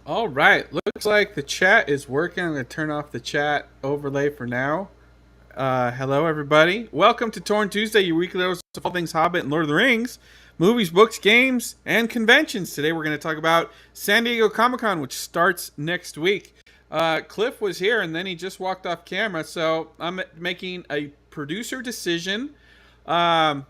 All right. Looks like the chat is working. I'm going to turn off the chat overlay for now. Hello, everybody. Welcome to Torn Tuesday, your weekly dose of all things Hobbit and Lord of the Rings, movies, books, games, and conventions. Today we're going to talk about San Diego Comic-Con, which starts next week. Cliff was here, and then he just walked off camera, so I'm making a producer decision. Talent,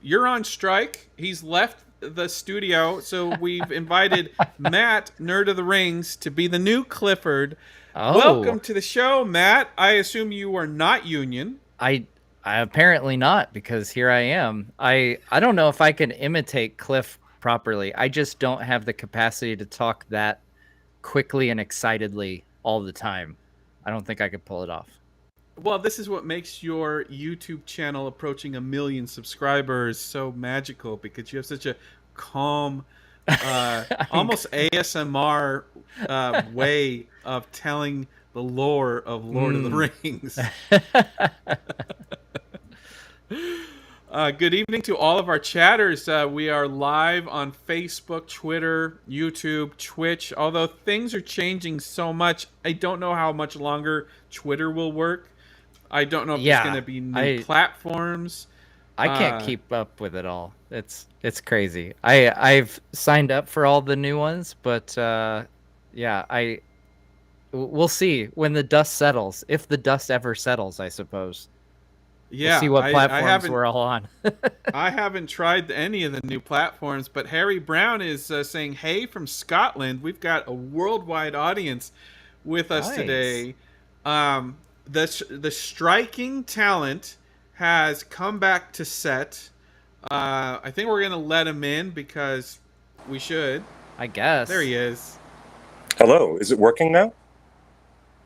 you're on strike. He's left the studio, so we've invited Matt, Nerd of the Rings, to be the new Clifford. Oh, Welcome to the show, Matt. I assume you are not union. I apparently not, because here I am. I don't know if I can imitate Cliff properly. I just don't have the capacity to talk that quickly and excitedly all the time. I don't think I could pull it off. Well, this is what makes your YouTube channel approaching 1 million subscribers so magical, because you have such a calm, almost ASMR way of telling the lore of Lord of the Rings. Good evening to all of our chatters. We are live on Facebook, Twitter, YouTube, Twitch. Although things are changing so much, I don't know how much longer Twitter will work. I don't know if there's going to be new platforms. I can't keep up with it all. It's crazy. I've signed up for all the new ones, but yeah, we'll see when the dust settles, if the dust ever settles, I suppose. Yeah, we'll see what platforms we're all on. I haven't tried any of the new platforms, but Harry Brown is saying, hey, from Scotland. We've got a worldwide audience with us today. The striking talent has come back to set. I think we're going to let him in because we should. I guess. There he is. Hello, is it working now?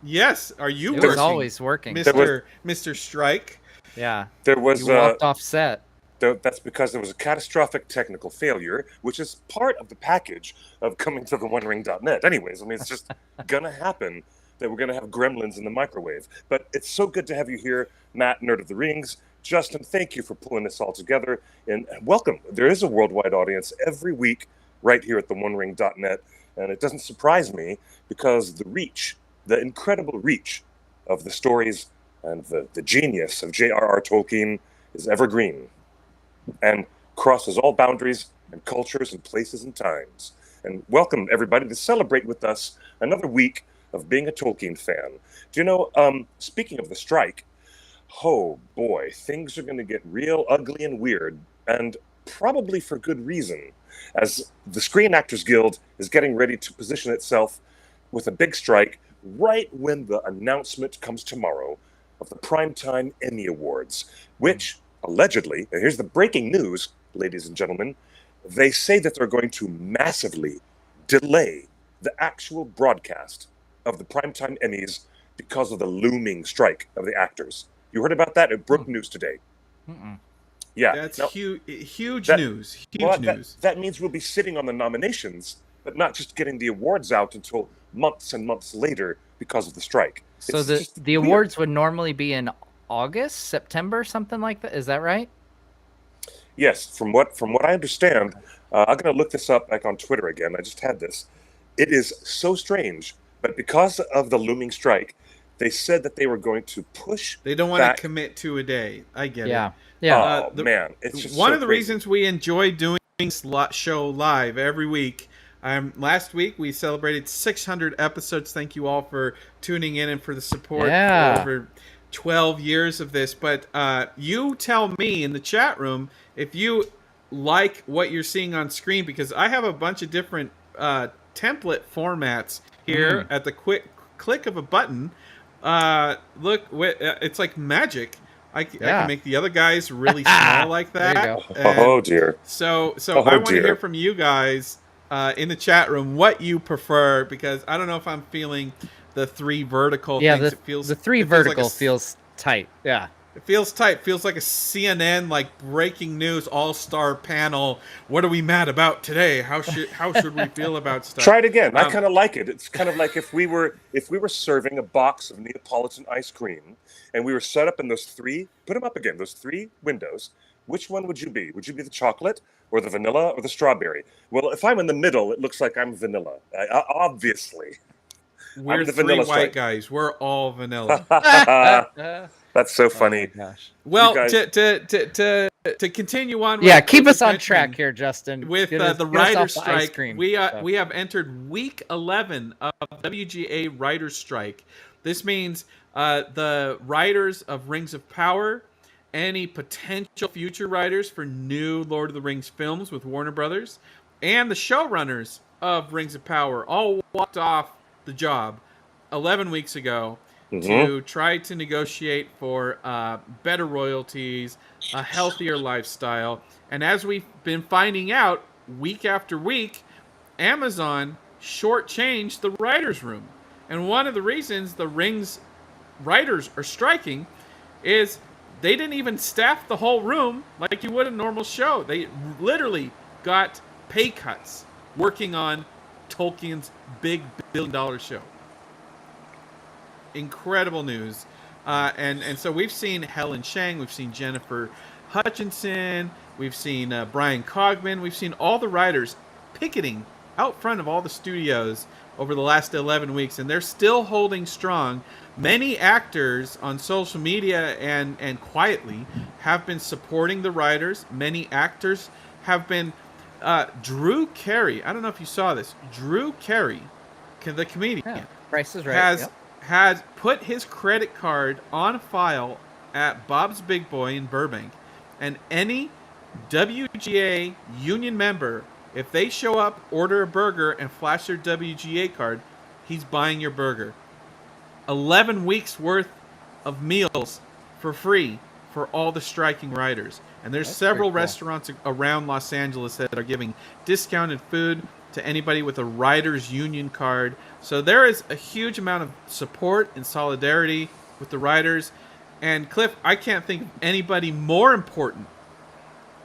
Yes, are you working? It was always working. Mr. Strike. Yeah. There was you walked off set. That's because there was a catastrophic technical failure, which is part of the package of coming to the OneRing.net. Anyways, I mean, it's just gonna happen that we're gonna have gremlins in the microwave. But it's so good to have you here, Matt, Nerd of the Rings. Justin, thank you for pulling this all together, and welcome. There is a worldwide audience every week right here at the OneRing.net, and it doesn't surprise me because the incredible reach of the stories and the genius of J.R.R. Tolkien is evergreen and crosses all boundaries and cultures and places and times. And welcome, everybody, to celebrate with us another week of being a Tolkien fan. Do you know, speaking of the strike, oh boy, things are going to get real ugly and weird, and probably for good reason, as the Screen Actors Guild is getting ready to position itself with a big strike right when the announcement comes tomorrow of the Primetime Emmy Awards, which allegedly, and here's the breaking news, ladies and gentlemen, they say that they're going to massively delay the actual broadcast of the Primetime Emmys because of the looming strike of the actors. You heard about that? It broke news today. Yeah. That's huge news. Huge news. That means we'll be sitting on the nominations, but not just getting the awards out until months and months later because of the strike. So the awards would normally be in August, September, something like that. Is that right? Yes. From what I understand, I'm going to look this up back on Twitter again. I just had this. It is so strange, but because of the looming strike, they said that they were going to push. They don't want to commit to a day. I get it. Yeah. Man, it's just one of the reasons we enjoy doing this show live every week. Last week we celebrated 600 episodes. Thank you all for tuning in and for the support for over 12 years of this. But you tell me in the chat room if you like what you're seeing on screen, because I have a bunch of different template formats here at the quick click of a button. Look, it's like magic. I can make the other guys really small like that. Oh dear. So I want to hear from you guys in the chat room what you prefer, because I don't know if I'm feeling the three vertical things. The three vertical feels tight. Yeah. It feels tight. Feels like a CNN like breaking news all-star panel. What are we mad about today? How should we feel about stuff? Try it again. I kind of like it. It's kind of like if we were serving a box of Neapolitan ice cream and we were set up in those three. Put them up again. Those three windows. Which one would you be? Would you be the chocolate or the vanilla or the strawberry? Well, if I'm in the middle, it looks like I'm vanilla. Obviously. We're the three vanilla white stripe. guys. We're all vanilla. That's so funny. Oh my gosh. Well, guys- to continue on. Yeah, with keep us on mentioning, track here, Justin. with Get us the off writer's the ice strike. cream We stuff. we have entered week 11 of WGA writer's strike. This means the writers of Rings of Power, any potential future writers for new Lord of the Rings films with Warner Brothers, and the showrunners of Rings of Power all walked off the job 11 weeks ago to try to negotiate for better royalties, a healthier lifestyle. And as we've been finding out week after week, Amazon shortchanged the writers' room. And one of the reasons the Rings writers are striking is they didn't even staff the whole room like you would a normal show. They literally got pay cuts working on Tolkien's big billion-dollar show. Incredible news. And so we've seen Helen Shang, we've seen Jennifer Hutchinson, we've seen Brian Cogman, we've seen all the writers picketing out front of all the studios over the last 11 weeks, and they're still holding strong. Many actors on social media and quietly have been supporting the writers. Many actors have been... Drew Carey, I don't know if you saw this, Drew Carey, the comedian, Price is Right, has put his credit card on file at Bob's Big Boy in Burbank, and any WGA union member, if they show up, order a burger, and flash their WGA card, he's buying your burger. 11 weeks worth of meals for free for all the striking writers. And there's several restaurants around Los Angeles that are giving discounted food to anybody with a writer's union card. So there is a huge amount of support and solidarity with the writers. And Cliff, I can't think of anybody more important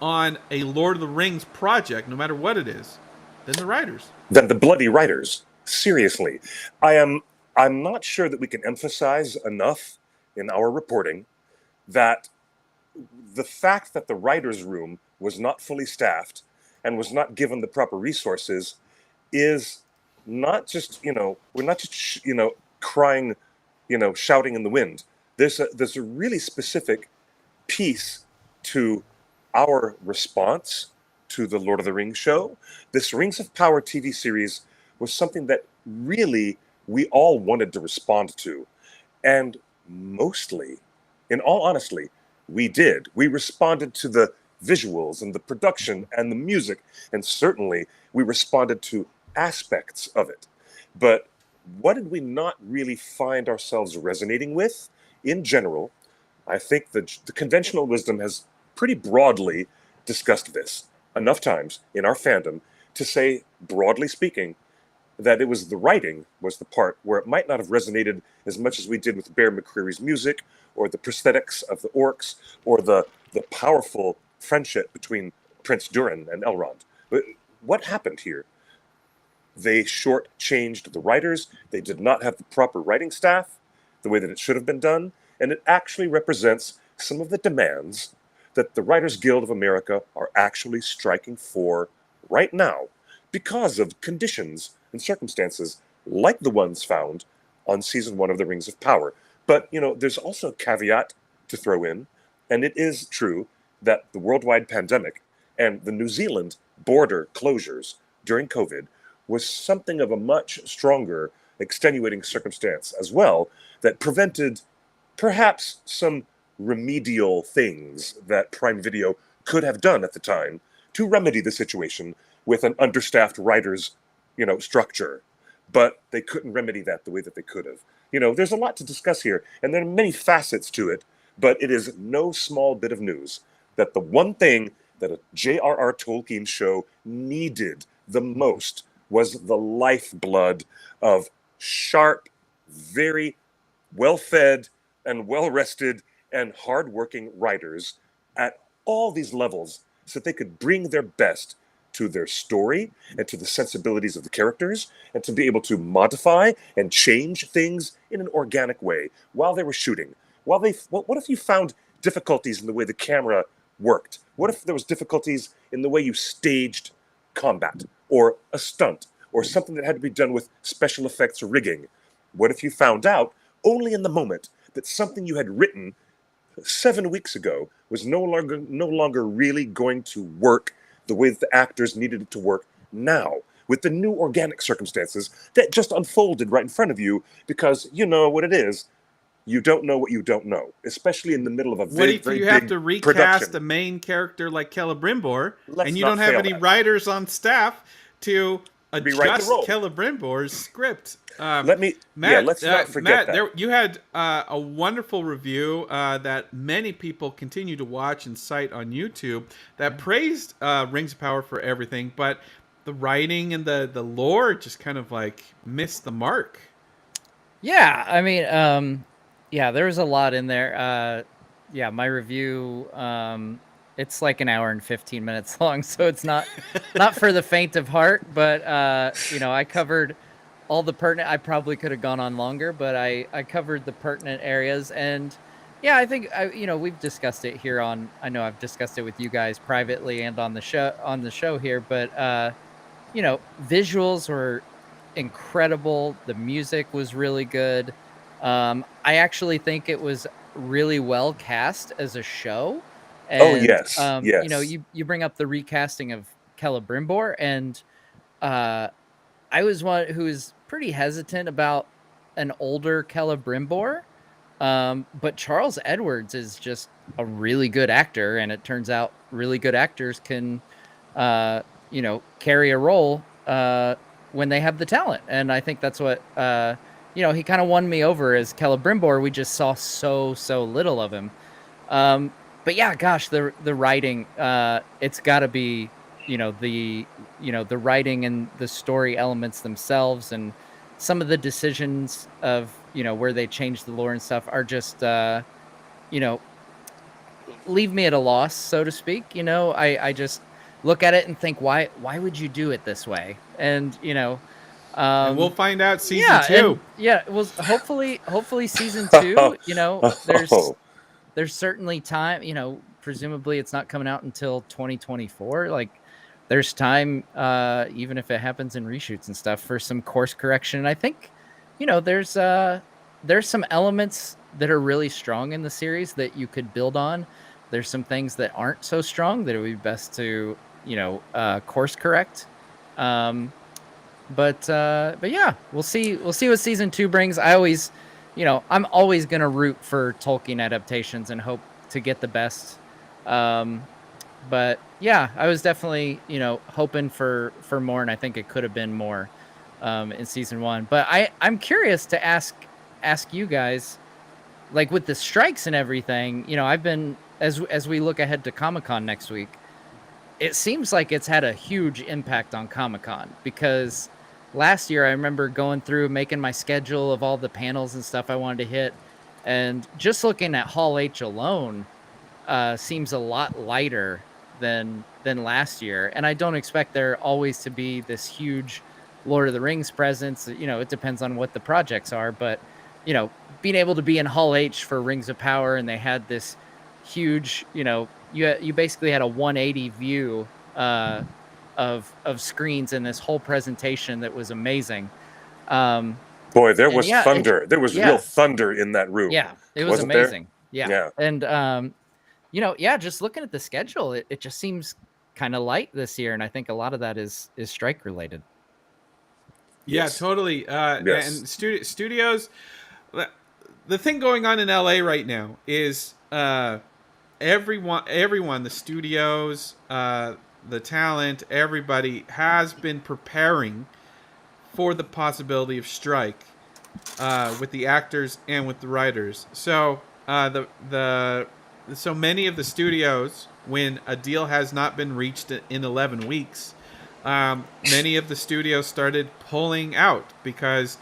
on a Lord of the Rings project, no matter what it is, than the writers. Than the bloody writers. Seriously. I'm not sure that we can emphasize enough in our reporting that the fact that the writer's room was not fully staffed and was not given the proper resources is not just, we're not just, crying, shouting in the wind. There's a really specific piece to our response to the Lord of the Rings show. This Rings of Power TV series was something that really we all wanted to respond to. And mostly, in all honesty, we did. We responded to the visuals and the production and the music, and certainly we responded to aspects of it. But what did we not really find ourselves resonating with in general? I think the conventional wisdom has pretty broadly discussed this enough times in our fandom to say, broadly speaking, that it was the writing was the part where it might not have resonated as much as we did with Bear McCreary's music, or the prosthetics of the orcs, or the powerful friendship between Prince Durin and Elrond. But what happened here? They shortchanged the writers. They did not have the proper writing staff, the way that it should have been done, and it actually represents some of the demands that the Writers Guild of America are actually striking for right now because of conditions and circumstances like the ones found on season 1 of The Rings of Power. But, there's also a caveat to throw in, and it is true that the worldwide pandemic and the New Zealand border closures during COVID was something of a much stronger extenuating circumstance as well that prevented perhaps some remedial things that Prime Video could have done at the time to remedy the situation with an understaffed writers, structure. But they couldn't remedy that the way that they could have. There's a lot to discuss here, and there are many facets to it, but it is no small bit of news that the one thing that a J.R.R. Tolkien show needed the most was the lifeblood of sharp, very well-fed and well-rested and hardworking writers at all these levels so that they could bring their best to their story and to the sensibilities of the characters, and to be able to modify and change things in an organic way while they were shooting. What if you found difficulties in the way the camera worked? What if there was difficulties in the way you staged combat or a stunt or something that had to be done with special effects or rigging? What if you found out only in the moment that something you had written 7 weeks ago was no longer really going to work the way that the actors needed it to work now, with the new organic circumstances that just unfolded right in front of you, because you know what it is. You don't know what you don't know, especially in the middle of a very, what if you have to recast production. a main character like Celebrimbor's, and you not don't have fail any that. writers on staff to Rewrite adjust the role. Celebrimbor's script? Let's not forget that. You had a wonderful review that many people continue to watch and cite on YouTube that praised Rings of Power for everything, but the writing and the lore just kind of like missed the mark. Yeah, I mean, yeah, there was a lot in there. Yeah, my review, it's like an hour and 15 minutes long, so it's not for the faint of heart. But I covered all the pertinent. I probably could have gone on longer, but I covered the pertinent areas. And yeah, I think we've discussed it here on. I know I've discussed it with you guys privately and on the show here. But visuals were incredible. The music was really good. I actually think it was really well cast as a show. And, yes. You bring up the recasting of Celebrimbor, and I was one who was pretty hesitant about an older Celebrimbor, but Charles Edwards is just a really good actor, and it turns out really good actors can, carry a role when they have the talent. And I think that's what, he kind of won me over as Celebrimbor. We just saw so little of him. But yeah, gosh, the writing, it's got to be, the writing and the story elements themselves, and some of the decisions of, where they change the lore and stuff are just, leave me at a loss, so to speak. I just look at it and think, why would you do it this way? And, and we'll find out season 2. Well, hopefully season 2, there's certainly time, presumably it's not coming out until 2024. Like, there's time, even if it happens in reshoots and stuff, for some course correction. And I think, there's some elements that are really strong in the series that you could build on. There's some things that aren't so strong that it would be best to, course correct. But yeah, we'll see what season 2 brings. I always, I'm always going to root for Tolkien adaptations and hope to get the best. But yeah, I was definitely, hoping for more, and I think it could have been more in season 1. But I'm curious to ask you guys, like with the strikes and everything, I've been, as we look ahead to Comic-Con next week, it seems like it's had a huge impact on Comic-Con, because last year I remember going through making my schedule of all the panels and stuff I wanted to hit, and just looking at Hall H alone seems a lot lighter than last year. And I don't expect there always to be this huge Lord of the Rings presence. It depends on what the projects are, but being able to be in Hall H for Rings of Power, and they had this huge, you basically had a 180 view of screens in this whole presentation that was amazing. Boy, there was thunder. There was real thunder in that room. Yeah, it was amazing. Yeah. And just looking at the schedule, it just seems kind of light this year, and I think a lot of that is strike related. Yeah, Yes. totally. And studios, the thing going on in LA right now is everyone, the studios, the talent, everybody has been preparing for the possibility of strike with the actors and with the writers. So so many of the studios, when a deal has not been reached in 11 weeks, many of the studios started pulling out because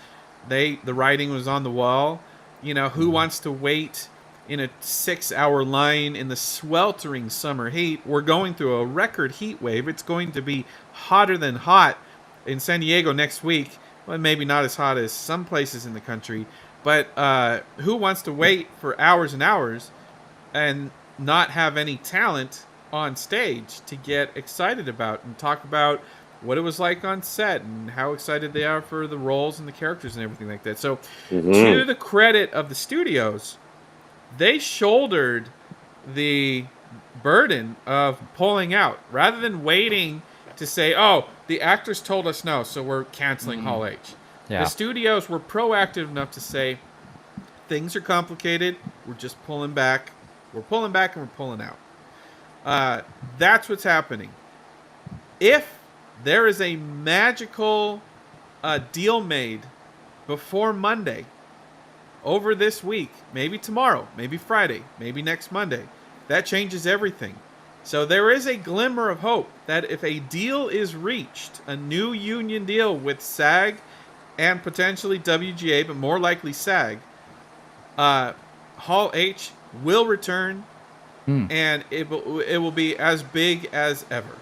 the writing was on the wall. Who wants to wait in a 6-hour line in the sweltering summer heat. We're going through a record heat wave. It's going to be hotter than hot in San Diego next week. Well, maybe not as hot as some places in the country, but who wants to wait for hours and hours and not have any talent on stage to get excited about and talk about what it was like on set and how excited they are for the roles and the characters and everything like that. So to the credit of the studios, they shouldered the burden of pulling out rather than waiting to say, oh, the actors told us no, so we're canceling Hall H. Yeah. The studios were proactive enough to say, things are complicated, we're just pulling back. We're pulling back and we're pulling out. That's what's happening. If there is a magical deal made before Monday, over this week, maybe tomorrow, maybe Friday, maybe next Monday, that changes everything. So there is a glimmer of hope that if a deal is reached, a new union deal with SAG and potentially WGA, but more likely SAG, Hall H will return, and it will be as big as ever.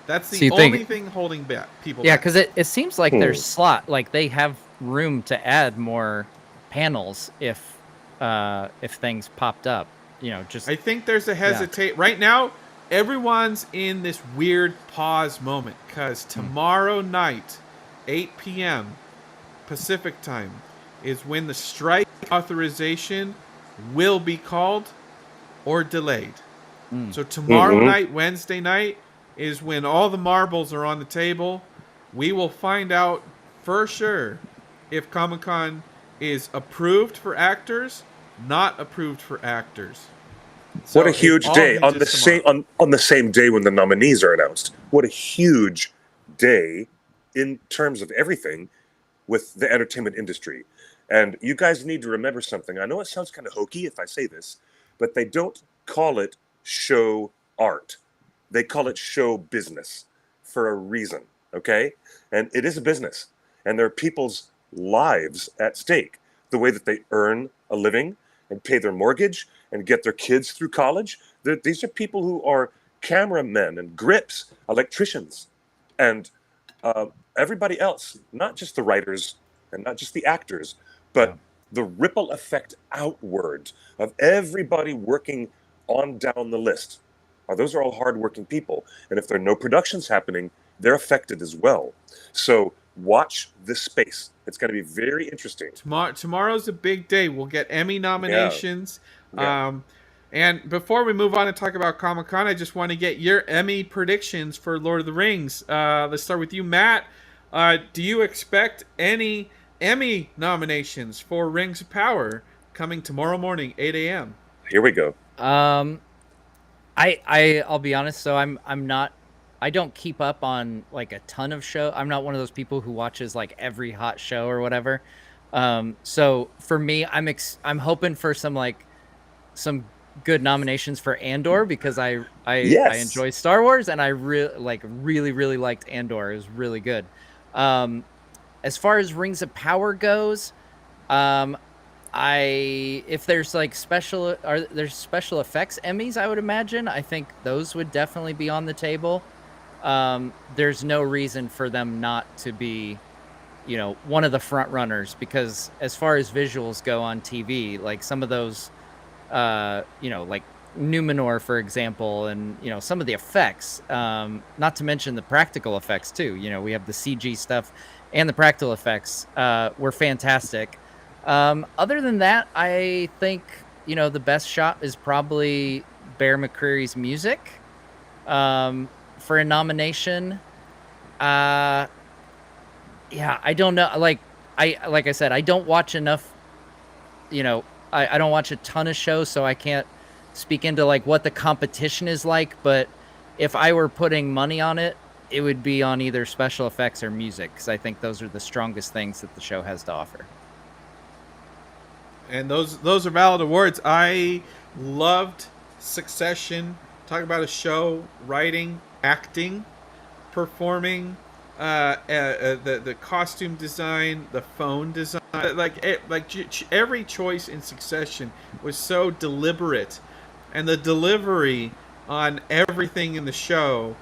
That's the only thing holding back people. Yeah, because it seems like there's slot, like they have room to add more panels if things popped up. I think there's a hesitate right now. Everyone's in this weird pause moment because tomorrow night, 8 p.m. Pacific time, is when the strike authorization will be called or delayed. So tomorrow night, Wednesday night, is when all the marbles are on the table. We will find out for sure if Comic-Con is approved for actors, not approved for actors. So what a huge day on the same day when the nominees are announced. What a huge day in terms of everything with the entertainment industry. And you guys need to remember something. I know it sounds kind of hokey if I say this, but they don't call it show art. They call it show business for a reason, okay? And it is a business. And there are people's lives at stake. The way that they earn a living and pay their mortgage and get their kids through college. These are people who are cameramen and grips, electricians, and everybody else, not just the writers and not just the actors, but the ripple effect outward of everybody working on down the list. Those are all hardworking people. And if there are no productions happening, they're affected as well. So watch this space. It's going to be very interesting. Tomorrow's a big day. We'll get Emmy nominations. Yeah. And before we move on and talk about Comic-Con, I just want to get your Emmy predictions for Lord of the Rings. Let's start with you, Matt. Do you expect any Emmy nominations for Rings of Power coming tomorrow morning, 8 a.m.? Here we go. I'll be honest. So I don't keep up on like a ton of show. I'm not one of those people who watches like every hot show or whatever. So for me, I'm hoping for some good nominations for Andor because I enjoy Star Wars and I really liked Andor. It was really good. As far as Rings of Power goes, if there's like special effects Emmys, I would imagine. I think those would definitely be on the table. There's no reason for them not to be, one of the front runners because as far as visuals go on TV, like some of those, like Numenor, for example, and, some of the effects, not to mention the practical effects too. We have the CG stuff and the practical effects, were fantastic. Other than that, I think, the best shot is probably Bear McCreary's music, for a nomination. I don't know. Like I said, I don't watch enough, I don't watch a ton of shows, so I can't speak into like what the competition is like, but if I were putting money on it, it would be on either special effects or music, because I think those are the strongest things that the show has to offer. And those are valid awards. I loved Succession. Talk about a show, writing, acting, performing, the costume design, the phone design, every choice in Succession was so deliberate, and the delivery on everything in the show.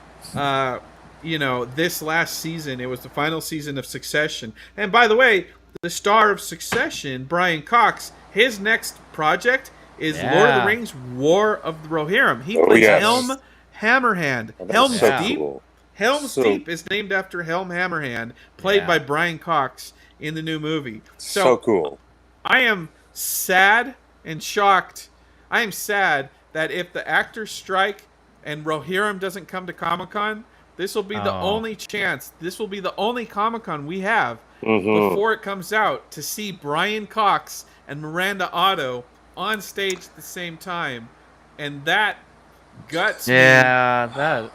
This last season, it was the final season of Succession, and by the way, the star of Succession, Brian Cox, his next project is Lord of the Rings: War of the Rohirrim. He plays Helm Hammerhand. Helm's Deep. Cool. Helm's Deep is named after Helm Hammerhand, played by Brian Cox in the new movie. So cool. I am sad and shocked. I am sad that if the actors strike and Rohirrim doesn't come to Comic-Con, this will be the only chance. This will be the only Comic-Con we have before it comes out to see Brian Cox and Miranda Otto on stage at the same time. And that guts me. That's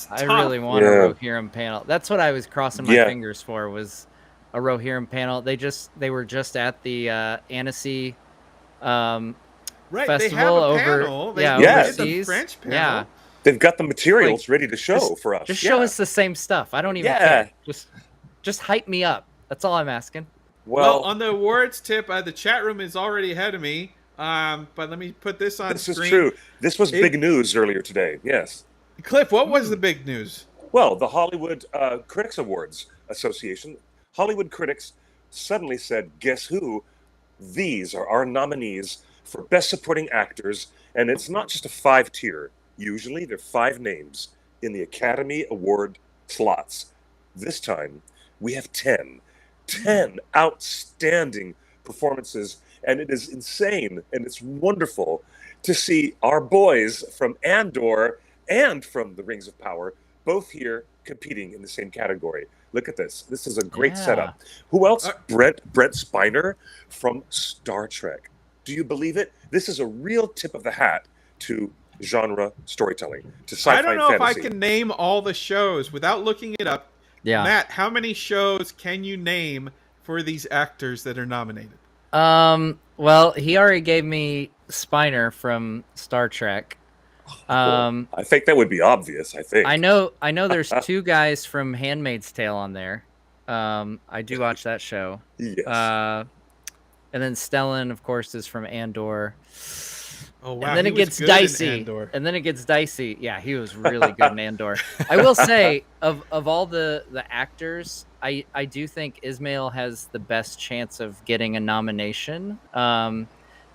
tough. I really want a Rohirrim panel. That's what I was crossing my fingers for, was a Rohirrim panel. They were just at the Annecy festival. They have a panel. Overseas. The French panel. Yeah. They've got the materials ready to show for us. Just show us the same stuff. I don't even care. Just hype me up. That's all I'm asking. Well, on the awards tip, the chat room is already ahead of me. But let me put this on screen. This is true. This was big news earlier today. Yes. Cliff, what was the big news? Well, the Hollywood Critics Awards Association, Hollywood critics suddenly said, guess who? These are our nominees for Best Supporting Actors. And it's not just a 5-tier. Usually there are 5 names in the Academy Award slots. This time we have 10. 10 outstanding performances. And it is insane and it's wonderful to see our boys from Andor and from the Rings of Power, both here competing in the same category. Look at this. This is a great setup. Who else? Brent Spiner from Star Trek. Do you believe it? This is a real tip of the hat to genre storytelling, to sci-fi I don't know fantasy. if I can name all the shows without looking it up. Yeah. Matt, how many shows can you name for these actors that are nominated? Well, he already gave me Spiner from Star Trek. I think that would be obvious. I know there's 2 guys from Handmaid's Tale on there. I do watch that show. Yes. And then Stellan, of course, is from Andor. Oh wow! And then it gets dicey. Yeah, he was really good in Andor. I will say, of all the actors, I do think Ismail has the best chance of getting a nomination.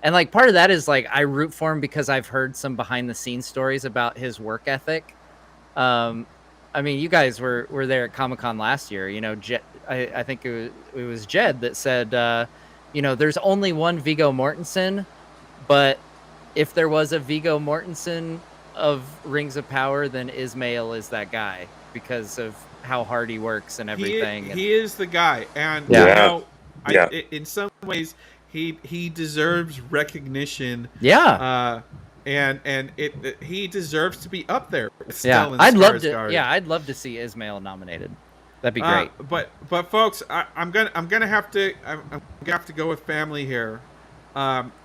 And like part of that is like I root for him because I've heard some behind the scenes stories about his work ethic. I mean, you guys were there at Comic-Con last year. You know, I think it was Jed that said, there's only one Viggo Mortensen, but if there was a Viggo Mortensen of Rings of Power, then Ismail is that guy because of how hard he works and everything. He is the guy, and in some ways, he deserves recognition. Yeah. And he deserves to be up there. I'd love to see Ismail nominated. That'd be great. But folks, I'm gonna have to go with family here.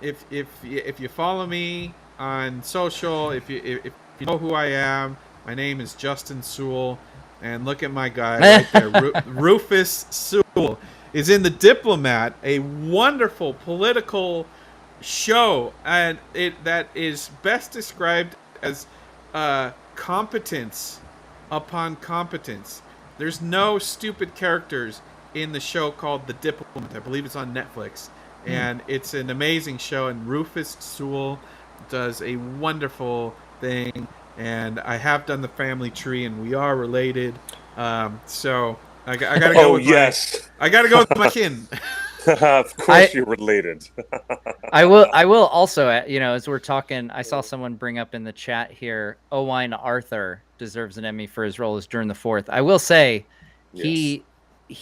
If you follow me on social, if you know who I am, my name is Justin Sewell, and look at my guy right there, Rufus Sewell is in The Diplomat, a wonderful political show, and that is best described as competence upon competence. There's no stupid characters in the show called The Diplomat. I believe it's on Netflix. And it's an amazing show, and Rufus Sewell does a wonderful thing. And I have done the family tree, and we are related. So I gotta go with I gotta go with my kin. Of course, you're related. I will also, as we're talking, I saw someone bring up in the chat here, Owain Arthur deserves an Emmy for his role as Durin the Fourth. I will say, he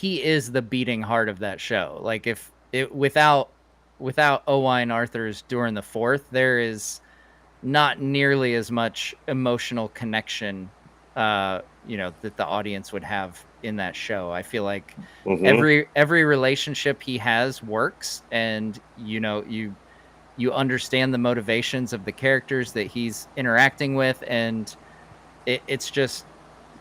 is the beating heart of that show. Like without Owain Arthur's Durin the Fourth, there is not nearly as much emotional connection, that the audience would have in that show. I feel like every relationship he has works, and you understand the motivations of the characters that he's interacting with, and it's just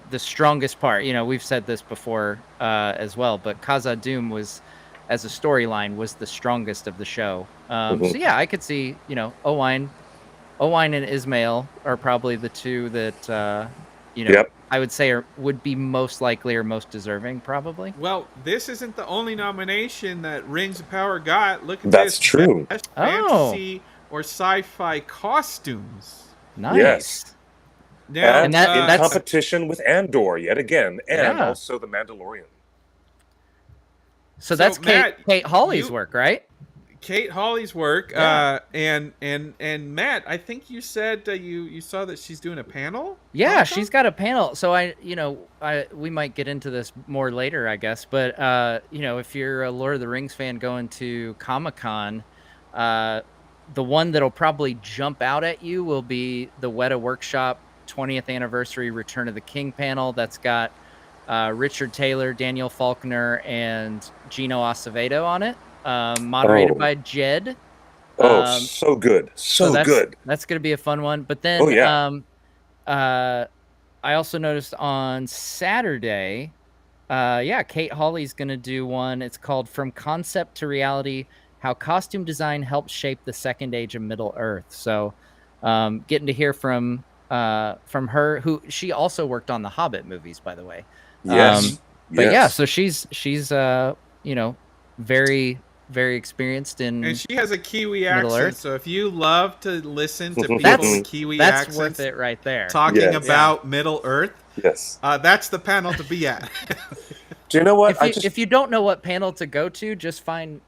the strongest part. We've said this before as well, but Khazad-dûm was, as a storyline, was the strongest of the show. So yeah, I could see, Owain and Ismail are probably the two that I would say would be most likely or most deserving, probably. Well, this isn't the only nomination that Rings of Power got. Look at That's this. true. Best fantasy or sci-fi costumes. Nice. Yes. Now, and in competition with Andor yet again, and also The Mandalorian. So that's Kate Hawley's work, right? Kate Hawley's work, and Matt, I think you said you saw that she's doing a panel. Yeah, she's got a panel. So we might get into this more later, I guess. But if you're a Lord of the Rings fan going to Comic-Con, the one that'll probably jump out at you will be the WETA Workshop 20th Anniversary Return of the King panel. That's got Richard Taylor, Daniel Faulkner, and Gino Acevedo on it. Moderated by Jed. So good. So good. That's going to be a fun one. But then I also noticed on Saturday, Kate Hawley's going to do one. It's called From Concept to Reality, How Costume Design Helps Shape the Second Age of Middle-earth. So getting to hear from her, who she also worked on the Hobbit movies, by the way. Yes. But yeah, so she's very, very experienced in, and she has a Kiwi accent. Earth. So if you love to listen to people with Kiwi accents, that's worth it right there. Talking about Middle Earth, that's the panel to be at. Do you know what? If you don't know what panel to go to, just find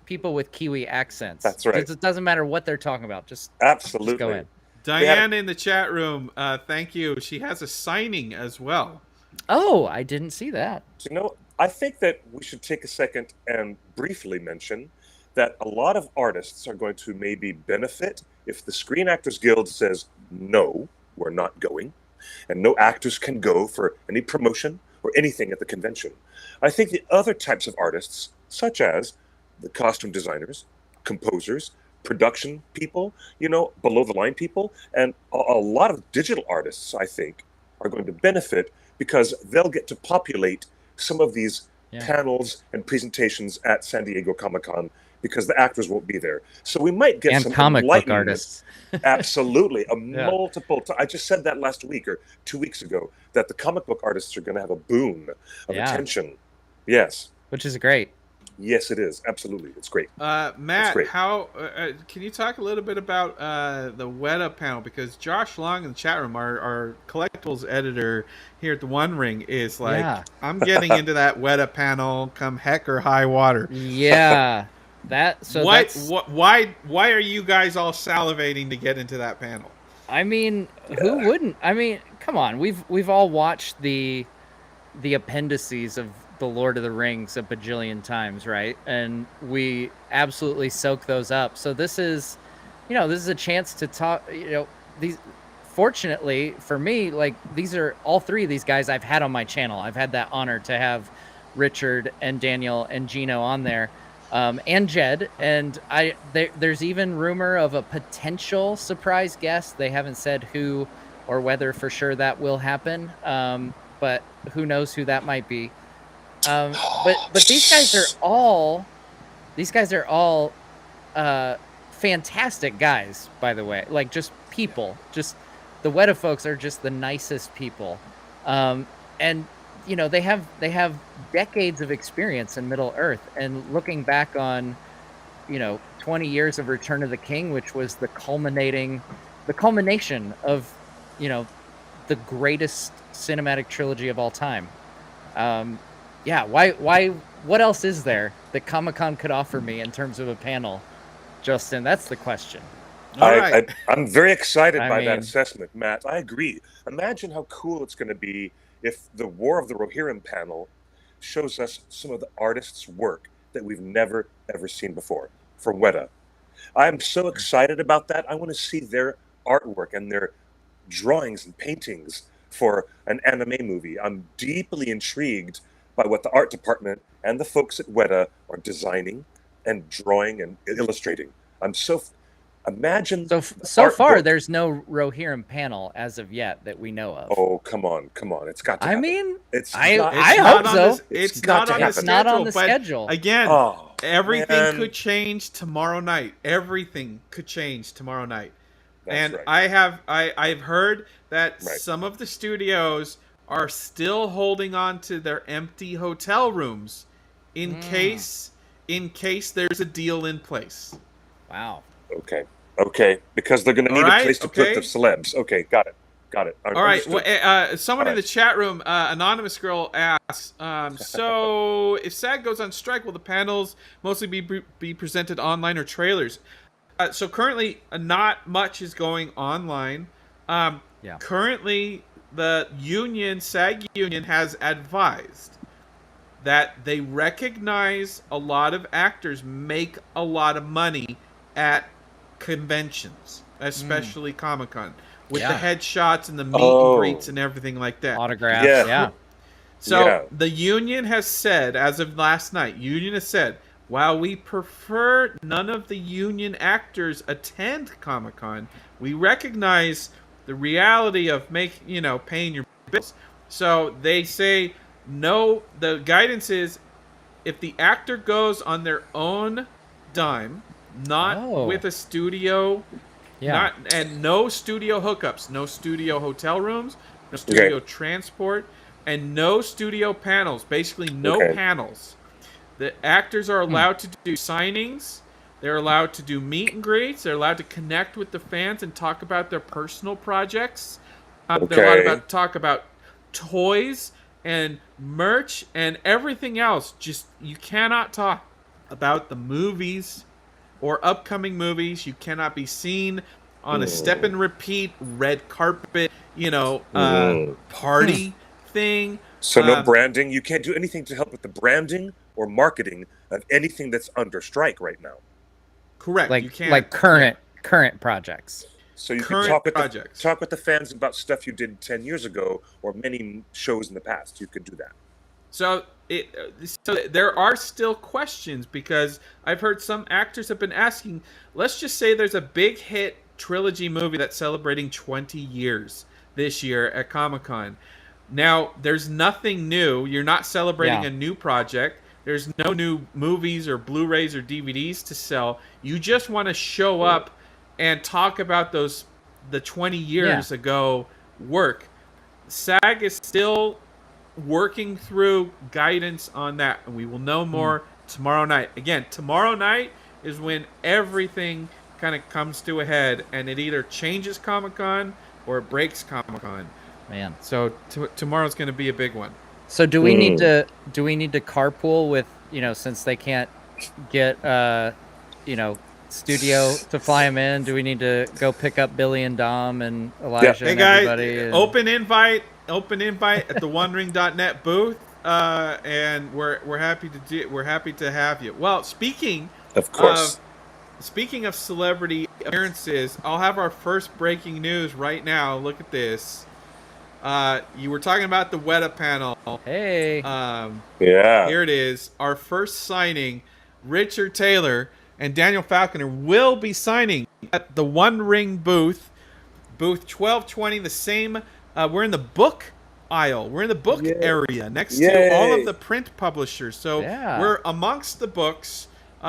people with Kiwi accents. That's right. It doesn't matter what they're talking about. Just absolutely just go in. Diane in the chat room, thank you. She has a signing as well. Oh, I didn't see that. I think that we should take a second and briefly mention that a lot of artists are going to maybe benefit if the Screen Actors Guild says, no, we're not going, and no actors can go for any promotion or anything at the convention. I think the other types of artists, such as the costume designers, composers, production people, below the line people, and a lot of digital artists, I think, are going to benefit because they'll get to populate some of these panels and presentations at San Diego Comic-Con because the actors won't be there. So we might get some comic book artists. Absolutely. Multiple. I just said that last week or 2 weeks ago, that the comic book artists are going to have a boon of attention. Yes. Which is great. Yes, it is. Absolutely. It's great. Matt, great. how can you talk a little bit about the WETA panel? Because Josh Long in the chat room, our collectibles editor here at the One Ring, is like, I'm getting into that WETA panel come heck or high water. Yeah. Why are you guys all salivating to get into that panel? I mean, who wouldn't? I mean, come on. We've all watched the appendices of The Lord of the Rings a bajillion times, right? And we absolutely soak those up. So this is a chance to talk, these, fortunately for me, like, these are all three of these guys I've had on my channel. I've had that honor to have Richard and Daniel and Gino on there, and Jed. And there's even rumor of a potential surprise guest. They haven't said who or whether for sure that will happen. But who knows who that might be. But these guys are all fantastic guys, by the way. Like, just people. Just the WETA folks are just the nicest people. And they have decades of experience in Middle Earth. And looking back on 20 years of Return of the King, which was the culmination of the greatest cinematic trilogy of all time. Why what else is there that Comic-Con could offer me in terms of a panel, Justin? That's the question. I'm very excited by that assessment, Matt. I agree. Imagine how cool it's going to be if the War of the Rohirrim panel shows us some of the artists' work that we've never, ever seen before from WETA. I'm so excited about that. I want to see their artwork and their drawings and paintings for an anime movie. I'm deeply intrigued by what the art department and the folks at WETA are designing and drawing and illustrating. Imagine. So far, there's no Rohirrim panel as of yet that we know of. Oh, come on. It's got to happen. I mean, it's I not hope on so. It's not on the schedule. Not on the but schedule. Again, everything could change tomorrow night. Everything could change tomorrow night. That's and right. I've heard that some of the studios are still holding on to their empty hotel rooms in case there's a deal in place. Wow. Okay. Because they're going to need a place to put the celebs. Okay, got it. All right. Well, someone in the chat room, Anonymous Girl, asks, so if SAG goes on strike, will the panels mostly be presented online or trailers? So currently, not much is going online. Currently, the SAG union has advised that they recognize a lot of actors make a lot of money at conventions, especially Comic-Con, with the headshots and the meet and greets and everything like that. Autographs, So the union has said, as of last night, while we prefer none of the union actors attend Comic-Con, we recognize the reality of paying your bills. So they say, no, the guidance is if the actor goes on their own dime, not with a studio, and no studio hookups, no studio hotel rooms, no studio transport, and no studio panels, basically no panels. The actors are allowed to do signings. They're allowed to do meet and greets. They're allowed to connect with the fans and talk about their personal projects. They're allowed to talk about toys and merch and everything else. Just, you cannot talk about the movies or upcoming movies. You cannot be seen on a step and repeat red carpet, party thing. So no branding. You can't do anything to help with the branding or marketing of anything that's under strike right now. Correct. Like, you can't, like current projects. So you can talk with the fans about stuff you did 10 years ago or many shows in the past. You could do that. So there are still questions, because I've heard some actors have been asking, let's just say there's a big hit trilogy movie that's celebrating 20 years this year at Comic-Con. Now, there's nothing new. You're not celebrating a new project. There's no new movies or Blu-rays or DVDs to sell. You just want to show up and talk about the 20 years ago work. SAG is still working through guidance on that, and we will know more tomorrow night. Again, tomorrow night is when everything kind of comes to a head, and it either changes Comic-Con or it breaks Comic-Con. Man, so tomorrow's going to be a big one. So do we need to carpool with, since they can't get studio to fly them in? Do we need to go pick up Billy and Dom and Elijah and everybody? Open invite at the OneRing.net booth, and we're happy to have you. Well, speaking of celebrity appearances, I'll have our first breaking news right now. Look at this. You were talking about the WETA panel. Hey. Here it is. Our first signing, Richard Taylor and Daniel Falconer will be signing at the One Ring booth 1220. The same. We're in the book aisle. We're in the book area next to all of the print publishers. So we're amongst the books.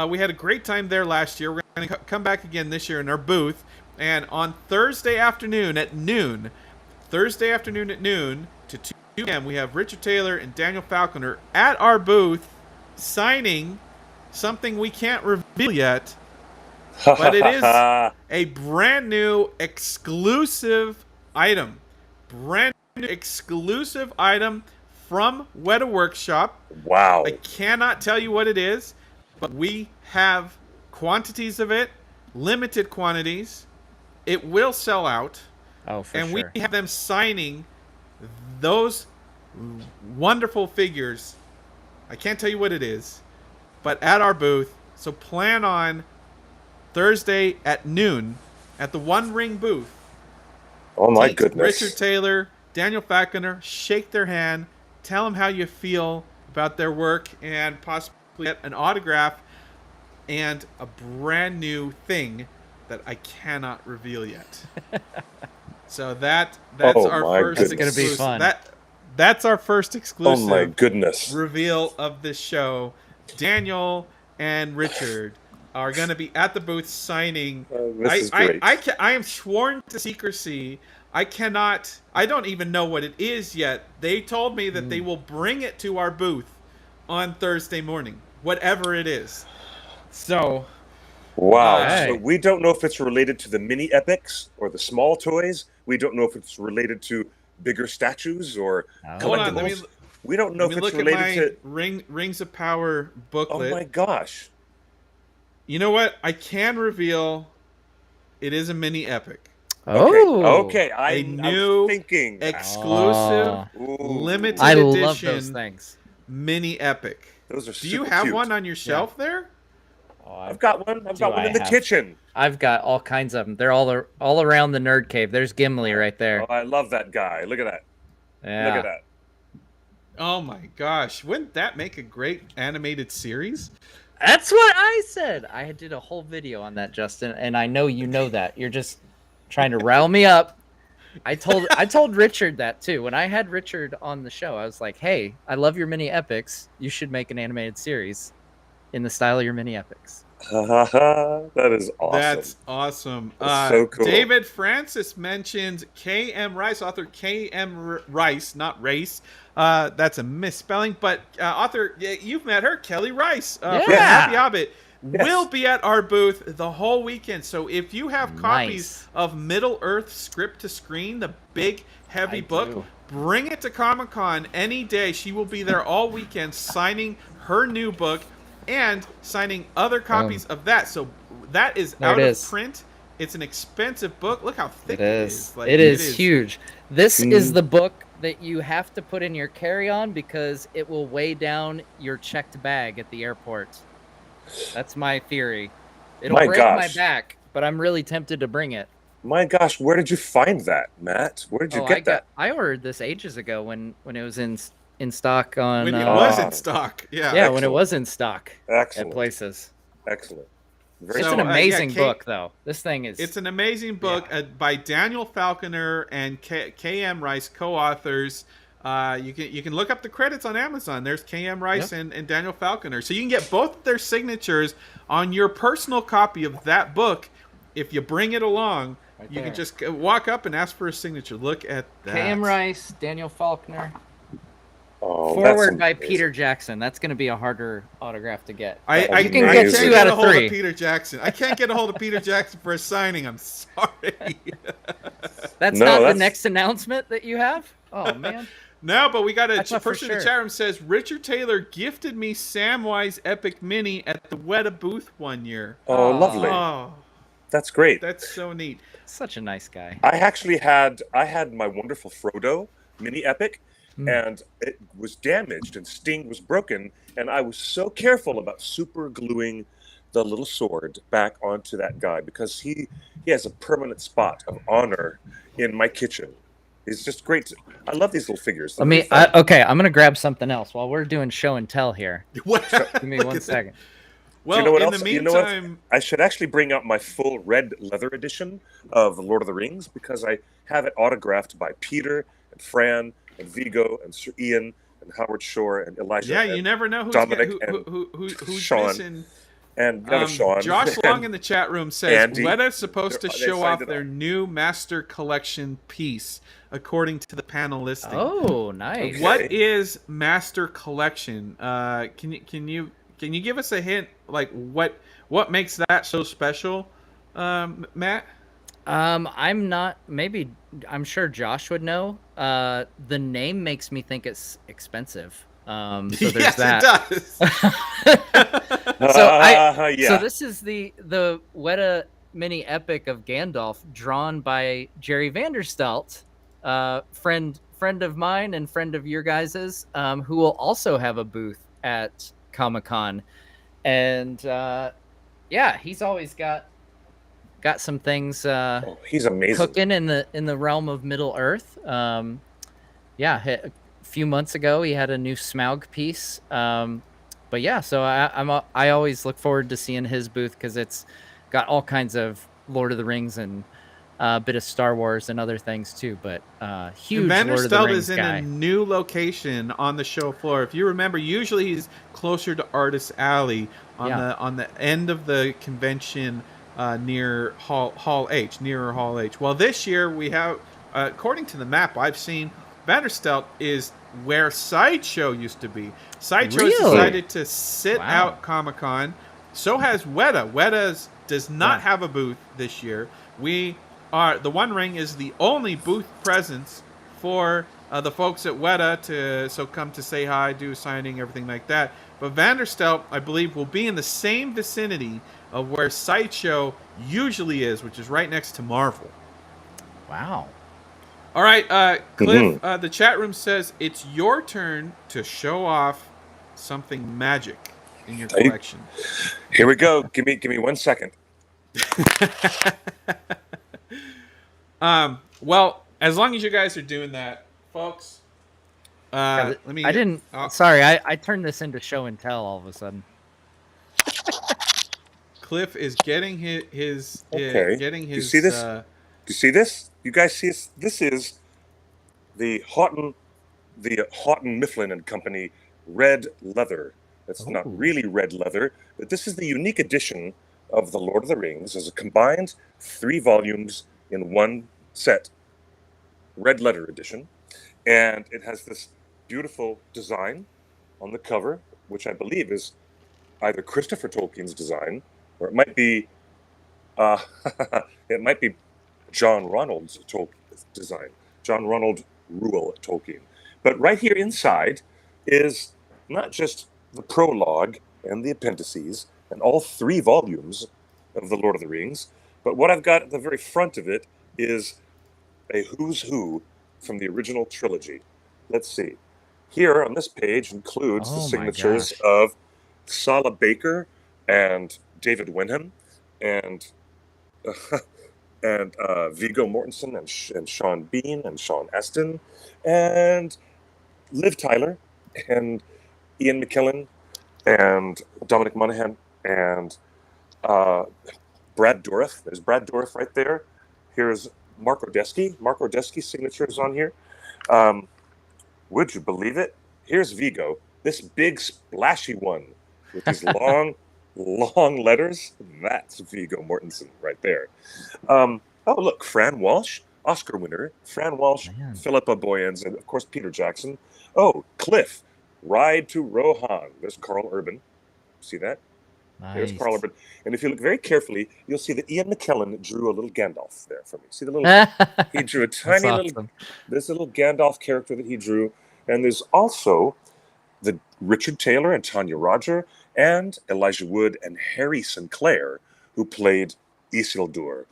We had a great time there last year. We're going to come back again this year in our booth. And on Thursday afternoon at noon to 2 p.m., we have Richard Taylor and Daniel Falconer at our booth signing something we can't reveal yet, but it is a brand new exclusive item. Brand new exclusive item from WETA Workshop. Wow. I cannot tell you what it is, but we have quantities of it, limited quantities. It will sell out. Oh, for sure. And we have them signing those wonderful figures. I can't tell you what it is, but at our booth. So plan on Thursday at noon at the One Ring booth. Oh my goodness. Richard Taylor, Daniel Falconer, shake their hand, tell them how you feel about their work, and possibly get an autograph and a brand new thing that I cannot reveal yet. So that's our first. It's gonna be fun. That's our first exclusive. Oh my goodness! Reveal of this show. Daniel and Richard are going to be at the booth signing. This is great. I am sworn to secrecy. I don't even know what it is yet. They told me that they will bring it to our booth on Thursday morning, whatever it is. So, wow. So we don't know if it's related to the mini epics or the small toys. We don't know if it's related to bigger statues or collectibles. We don't know if it's related to Rings of Power booklet. Oh my gosh. You know what? I can reveal it is a mini epic. Okay. I'm thinking exclusive, limited I edition love those things. mini epic. Those are super Do you have cute. one on your shelf there? I've got one. I've got one in the kitchen. I've got all kinds of them. They're all around the nerd cave. There's Gimli right there. Oh, I love that guy. Look at that. Yeah. Look at that. Oh my gosh. Wouldn't that make a great animated series? That's what I said. I did a whole video on that, Justin, and I know you know that. You're just trying to rile me up. I told Richard that too. When I had Richard on the show, I was like, "Hey, I love your mini epics. You should make an animated series in the style of your mini epics." That is awesome. That's awesome. That's so cool. David Francis mentioned K.M. Rice, author K.M. Rice, not Race. That's a misspelling, but author, you've met her, Kelly Rice from Happy Hobbit, will be at our booth the whole weekend. So if you have copies of Middle-earth Script to Screen, the big, heavy book, bring it to Comic-Con any day. She will be there all weekend signing her new book and signing other copies of that. So that is out of print. It's an expensive book. Look how thick it is. Like, it is huge. This is the book that you have to put in your carry-on because it will weigh down your checked bag at the airport. That's my theory. It'll break my back, but I'm really tempted to bring it. My gosh, where did you find that, Matt? Where did you get that? I ordered this ages ago when it was in stock on. When it was in stock, yeah, when it was in stock at places. Excellent. It's an amazing book, though. This thing is. It's an amazing book by Daniel Falconer and K.M. Rice, co-authors. You can look up the credits on Amazon. There's K.M. Rice and Daniel Falconer. So you can get both their signatures on your personal copy of that book. If you bring it along, you can just walk up and ask for a signature. Look at that. K.M. Rice, Daniel Falconer. Oh, Forward by Peter Jackson. That's going to be a harder autograph to get. I can get 2 out of 3. Peter Jackson. I can't get a hold of Peter Jackson for a signing. I'm sorry. That's not the next announcement that you have? Oh, man. No, but we got a person in the chat room says, Richard Taylor gifted me Samwise Epic Mini at the WETA booth one year. Oh, lovely. Oh, that's great. That's so neat. Such a nice guy. I actually had my wonderful Frodo Mini Epic, and it was damaged and Sting was broken, and I was so careful about super gluing the little sword back onto that guy because he has a permanent spot of honor in my kitchen. It's just great. I love these little figures. I'm gonna grab something else while we're doing show and tell here. Give me 1 second. Well, you know what in else? the meantime, I should actually bring out my full red leather edition of Lord of the Rings because I have it autographed by Peter and Fran and Vigo and Sir Ian and Howard Shore and Elijah. Yeah, you never know who's Sean. missing. And Sean. Josh Long in the chat room says WETA's supposed to show off their new Master Collection piece, according to the panel listing. Oh, nice. Okay. What is Master Collection? Can you give us a hint? Like what makes that so special, Matt? I'm sure Josh would know. The name makes me think it's expensive. So there's that. It does. So this is the WETA mini epic of Gandalf, drawn by Jerry Vanderstelt, friend of mine and friend of your guys's, who will also have a booth at Comic-Con, and he's always got some things. He's amazing. Cooking in the realm of Middle Earth. A few months ago he had a new Smaug piece. So I always look forward to seeing his booth because it's got all kinds of Lord of the Rings and a bit of Star Wars and other things too, but huge and Lord of the Vanderstelt Rings is in guy. a new location on the show floor. If you remember, usually he's closer to Artist Alley on the end of the convention near Hall H, nearer Hall H. Well, this year we have, according to the map I've seen, Vanderstelt is where Sideshow used to be. Sideshow has decided to sit out Comic-Con. So has WETA. WETA does not have a booth this year. The One Ring is the only booth presence for the folks at WETA to come to say hi, do a signing, everything like that. But Vanderstelt, I believe, will be in the same vicinity of where Sideshow usually is, which is right next to Marvel. Wow. All right, Cliff, the chat room says it's your turn to show off something magic in your collection. Here we go. Give me 1 second. Well, as long as you guys are doing that, folks. Sorry, I turned this into show and tell all of a sudden. Cliff is getting his getting his. Do you see this? Do you see this? You guys see this? This is the Houghton Mifflin and Company red leather. It's not really red leather, but this is the unique edition of The Lord of the Rings as a combined 3 volumes in one set, red letter edition. And it has this beautiful design on the cover, which I believe is either Christopher Tolkien's design, or it might be John Ronald's design, John Ronald Reuel Tolkien. But right here inside is not just the prologue and the appendices and all 3 volumes of The Lord of the Rings, but what I've got at the very front of it is a who's who from the original trilogy. Let's see. Here on this page includes the signatures of Sala Baker and David Wenham and Viggo Mortensen and Sean Bean and Sean Astin and Liv Tyler and Ian McKellen and Dominic Monaghan and Brad Dourif. There's Brad Dourif right there. Here's Mark Ordesky. Mark Ordesky's signature is on here. Would you believe it? Here's Viggo, this big splashy one with these long letters. That's Viggo Mortensen right there. Oh, look, Fran Walsh, Oscar winner. Fran Walsh, Philippa Boyens, and of course Peter Jackson. Oh, Cliff, Ride to Rohan. There's Carl Urban. See that? Nice. There's Carl Urban. And if you look very carefully, you'll see that Ian McKellen drew a little Gandalf there for me. See the little, he drew a tiny this little Gandalf character that he drew. And there's also the Richard Taylor and Tanya Roger and Elijah Wood and Harry Sinclair, who played Isildur.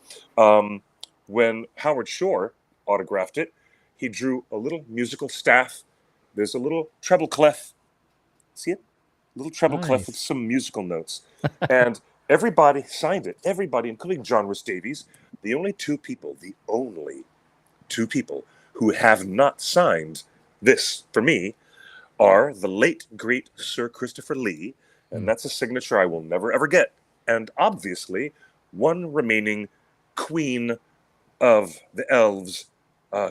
When Howard Shore autographed it, he drew a little musical staff. There's a little treble clef. See it? Little treble clef with some musical notes. And everybody signed it. Everybody, including John Rhys Davies. The only two people who have not signed this, for me, are the late, great Sir Christopher Lee. And that's a signature I will never, ever get. And obviously, one remaining Queen of the Elves,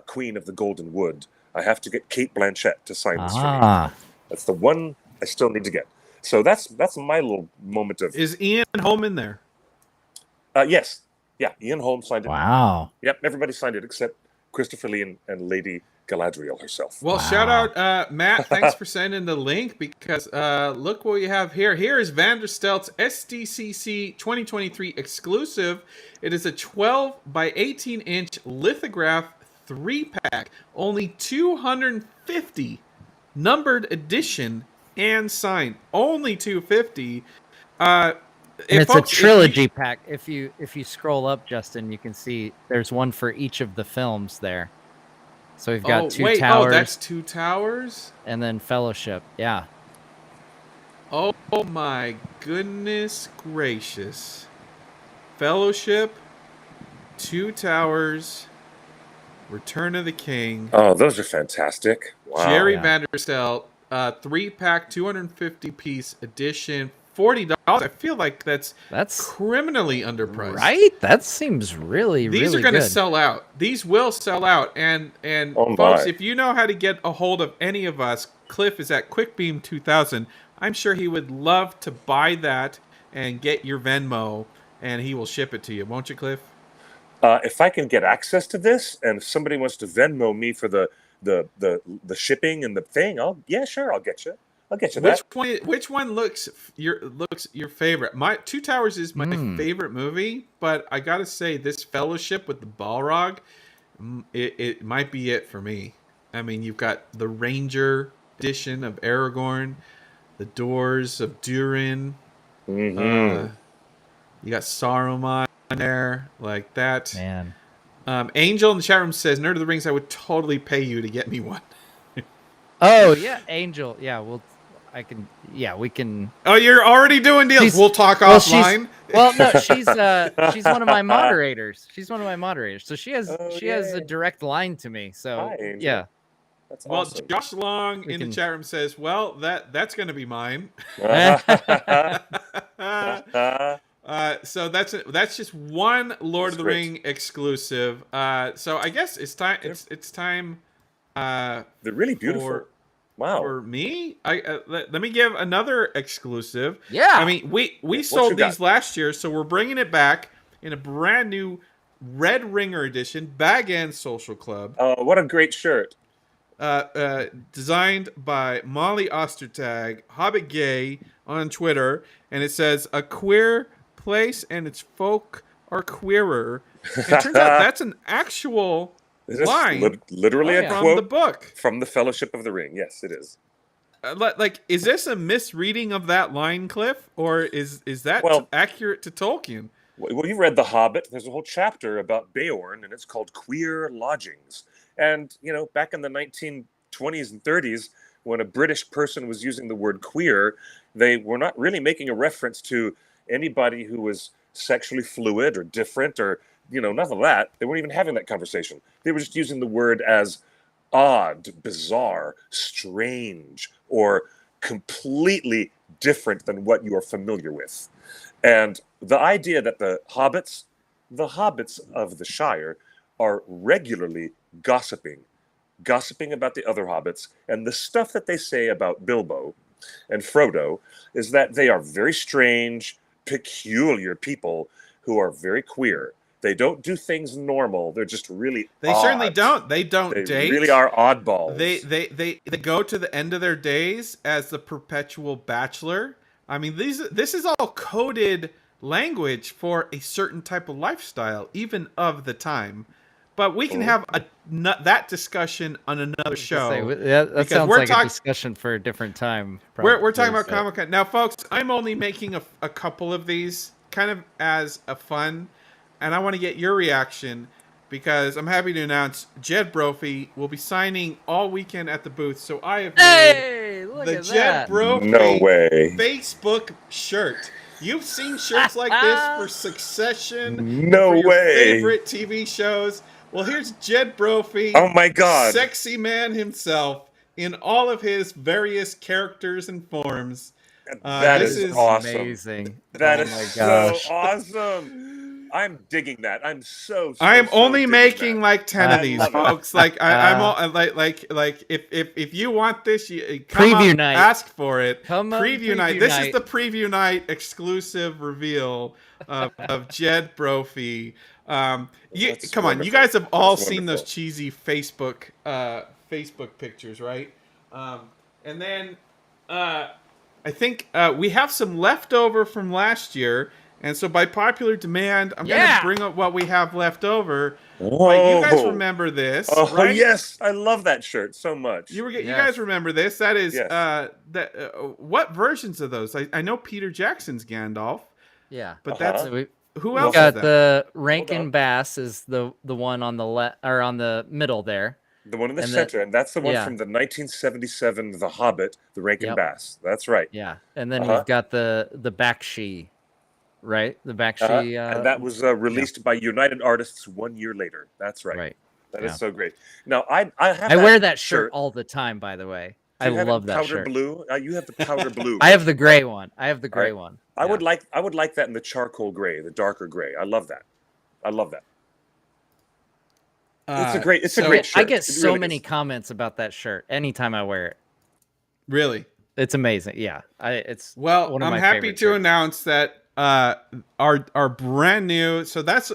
Queen of the Golden Wood. I have to get Kate Blanchett to sign this for me. That's the one I still need to get. So that's my little moment of... Is Ian Holm in there? Yes. Yeah, Ian Holm signed it. Wow. Yep, everybody signed it except Christopher Lee and Lady Galadriel herself. Well, shout out, Matt. Thanks for sending the link because look what we have here. Here is Vanderstelt's SDCC 2023 exclusive. It is a 12 by 18 inch lithograph 3-pack. Only 250 numbered edition and signed. Only 250. And it's a trilogy pack. If you scroll up, Justin, you can see there's one for each of the films there. So we've got Two Towers. Oh, that's Two Towers? And then Fellowship, yeah. Oh my goodness gracious. Fellowship, Two Towers, Return of the King. Oh, those are fantastic. Wow. Jerry Vanderstelt, 3-pack, 250-piece edition, $40. I feel like that's criminally underpriced. Right? That seems really, These really are going to good. sell out. These will sell out. And Oh folks, my. if you know how to get a hold of any of us, Cliff is at QuickBeam 2000. I'm sure he would love to buy that and get your Venmo, and he will ship it to you. Won't you, Cliff? If I can get access to this, and if somebody wants to Venmo me for the shipping and the thing, I'll get you. I'll get you that. Which one looks your favorite? My Two Towers is my favorite movie, but I gotta say this Fellowship with the Balrog, it might be it for me. I mean, you've got the Ranger edition of Aragorn, the Doors of Durin. Mm-hmm. You got Saruman there, like that. Man. Angel in the chat room says, "Nerd of the Rings, I would totally pay you to get me one." Oh yeah, Angel. Yeah, we can. Oh, you're already doing deals. We'll talk offline. She's one of my moderators. So she has a direct line to me. So Hi, yeah. That's well, awesome. Josh Long in the chat room says, "Well, that's going to be mine." So that's just one Lord of the Ring exclusive. So I guess it's time. It's time. They're really beautiful. Wow. For me, let me give another exclusive. Yeah. I mean, we sold these last year, so we're bringing it back in a brand new Red Ringer edition, Bag and Social Club. Oh, what a great shirt! Designed by Molly Ostertag, Hobbit Gay on Twitter, and it says a queer place and its folk are queerer. It turns out that's an actual line, literally a from quote the book from the Fellowship of the Ring. Yes, it is. Like, is this a misreading of that line, Cliff, or is that accurate to Tolkien? Well, you read The Hobbit. There's a whole chapter about Beorn, and it's called Queer Lodgings. And, back in the 1920s and 30s, when a British person was using the word queer, they were not really making a reference to anybody who was sexually fluid or different or, none of that. They weren't even having that conversation. They were just using the word as odd, bizarre, strange, or completely different than what you are familiar with. And the idea that the hobbits of the Shire, are regularly gossiping about the other hobbits, and the stuff that they say about Bilbo and Frodo is that they are very strange, peculiar people who are very queer. They don't do things normal. They're just really odd. Certainly don't. They don't date. They really are oddballs. They go to the end of their days as the perpetual bachelor. I mean, this is all coded language for a certain type of lifestyle, even of the time. But we can have that discussion on another show. That sounds like a discussion for a different time. We're talking about Comic-Con. Now, folks, I'm only making a couple of these kind of as a fun, and I want to get your reaction because I'm happy to announce Jed Brophy will be signing all weekend at the booth. So I have made the Jed Brophy Facebook shirt. You've seen shirts like this for Succession, for your favorite TV shows. Well, here's Jed Brophy. Oh my God. Sexy man himself in all of his various characters and forms. That is awesome. Amazing. That is so awesome. I'm digging that. I am only making like 10 of these, folks. Like I'm all, like if you want this, you come preview up, night. Ask for it. Preview night. This is the preview night exclusive reveal of Jed Brophy. Come on, you guys have all seen those cheesy Facebook pictures, right? And then I think we have some leftover from last year. And so by popular demand, I'm going to bring up what we have left over. But you guys remember this, right? Yes. I love that shirt so much. You guys remember this. That is, what versions of those? I know Peter Jackson's Gandalf. Yeah. But that's, who else is got that? The Rankin Bass is the one on the left, or on the middle there. The one in the center, and that's the one from the 1977 The Hobbit, the Rankin Bass. That's right. Yeah. And then we've got the Bakshi. Right, the Bakshi, and that was released by United Artists 1 year later. That's right. Right, that is so great. Now, I wear that shirt all the time. By the way, I love that powder shirt. blue. You have the powder blue. I have the gray one. I have the gray one. I would like that in the charcoal gray, the darker gray. I love that. It's a great shirt. I get so many comments about that shirt anytime I wear it. Really? It's amazing. Yeah. It's well, I'm happy to announce that our brand new, so that's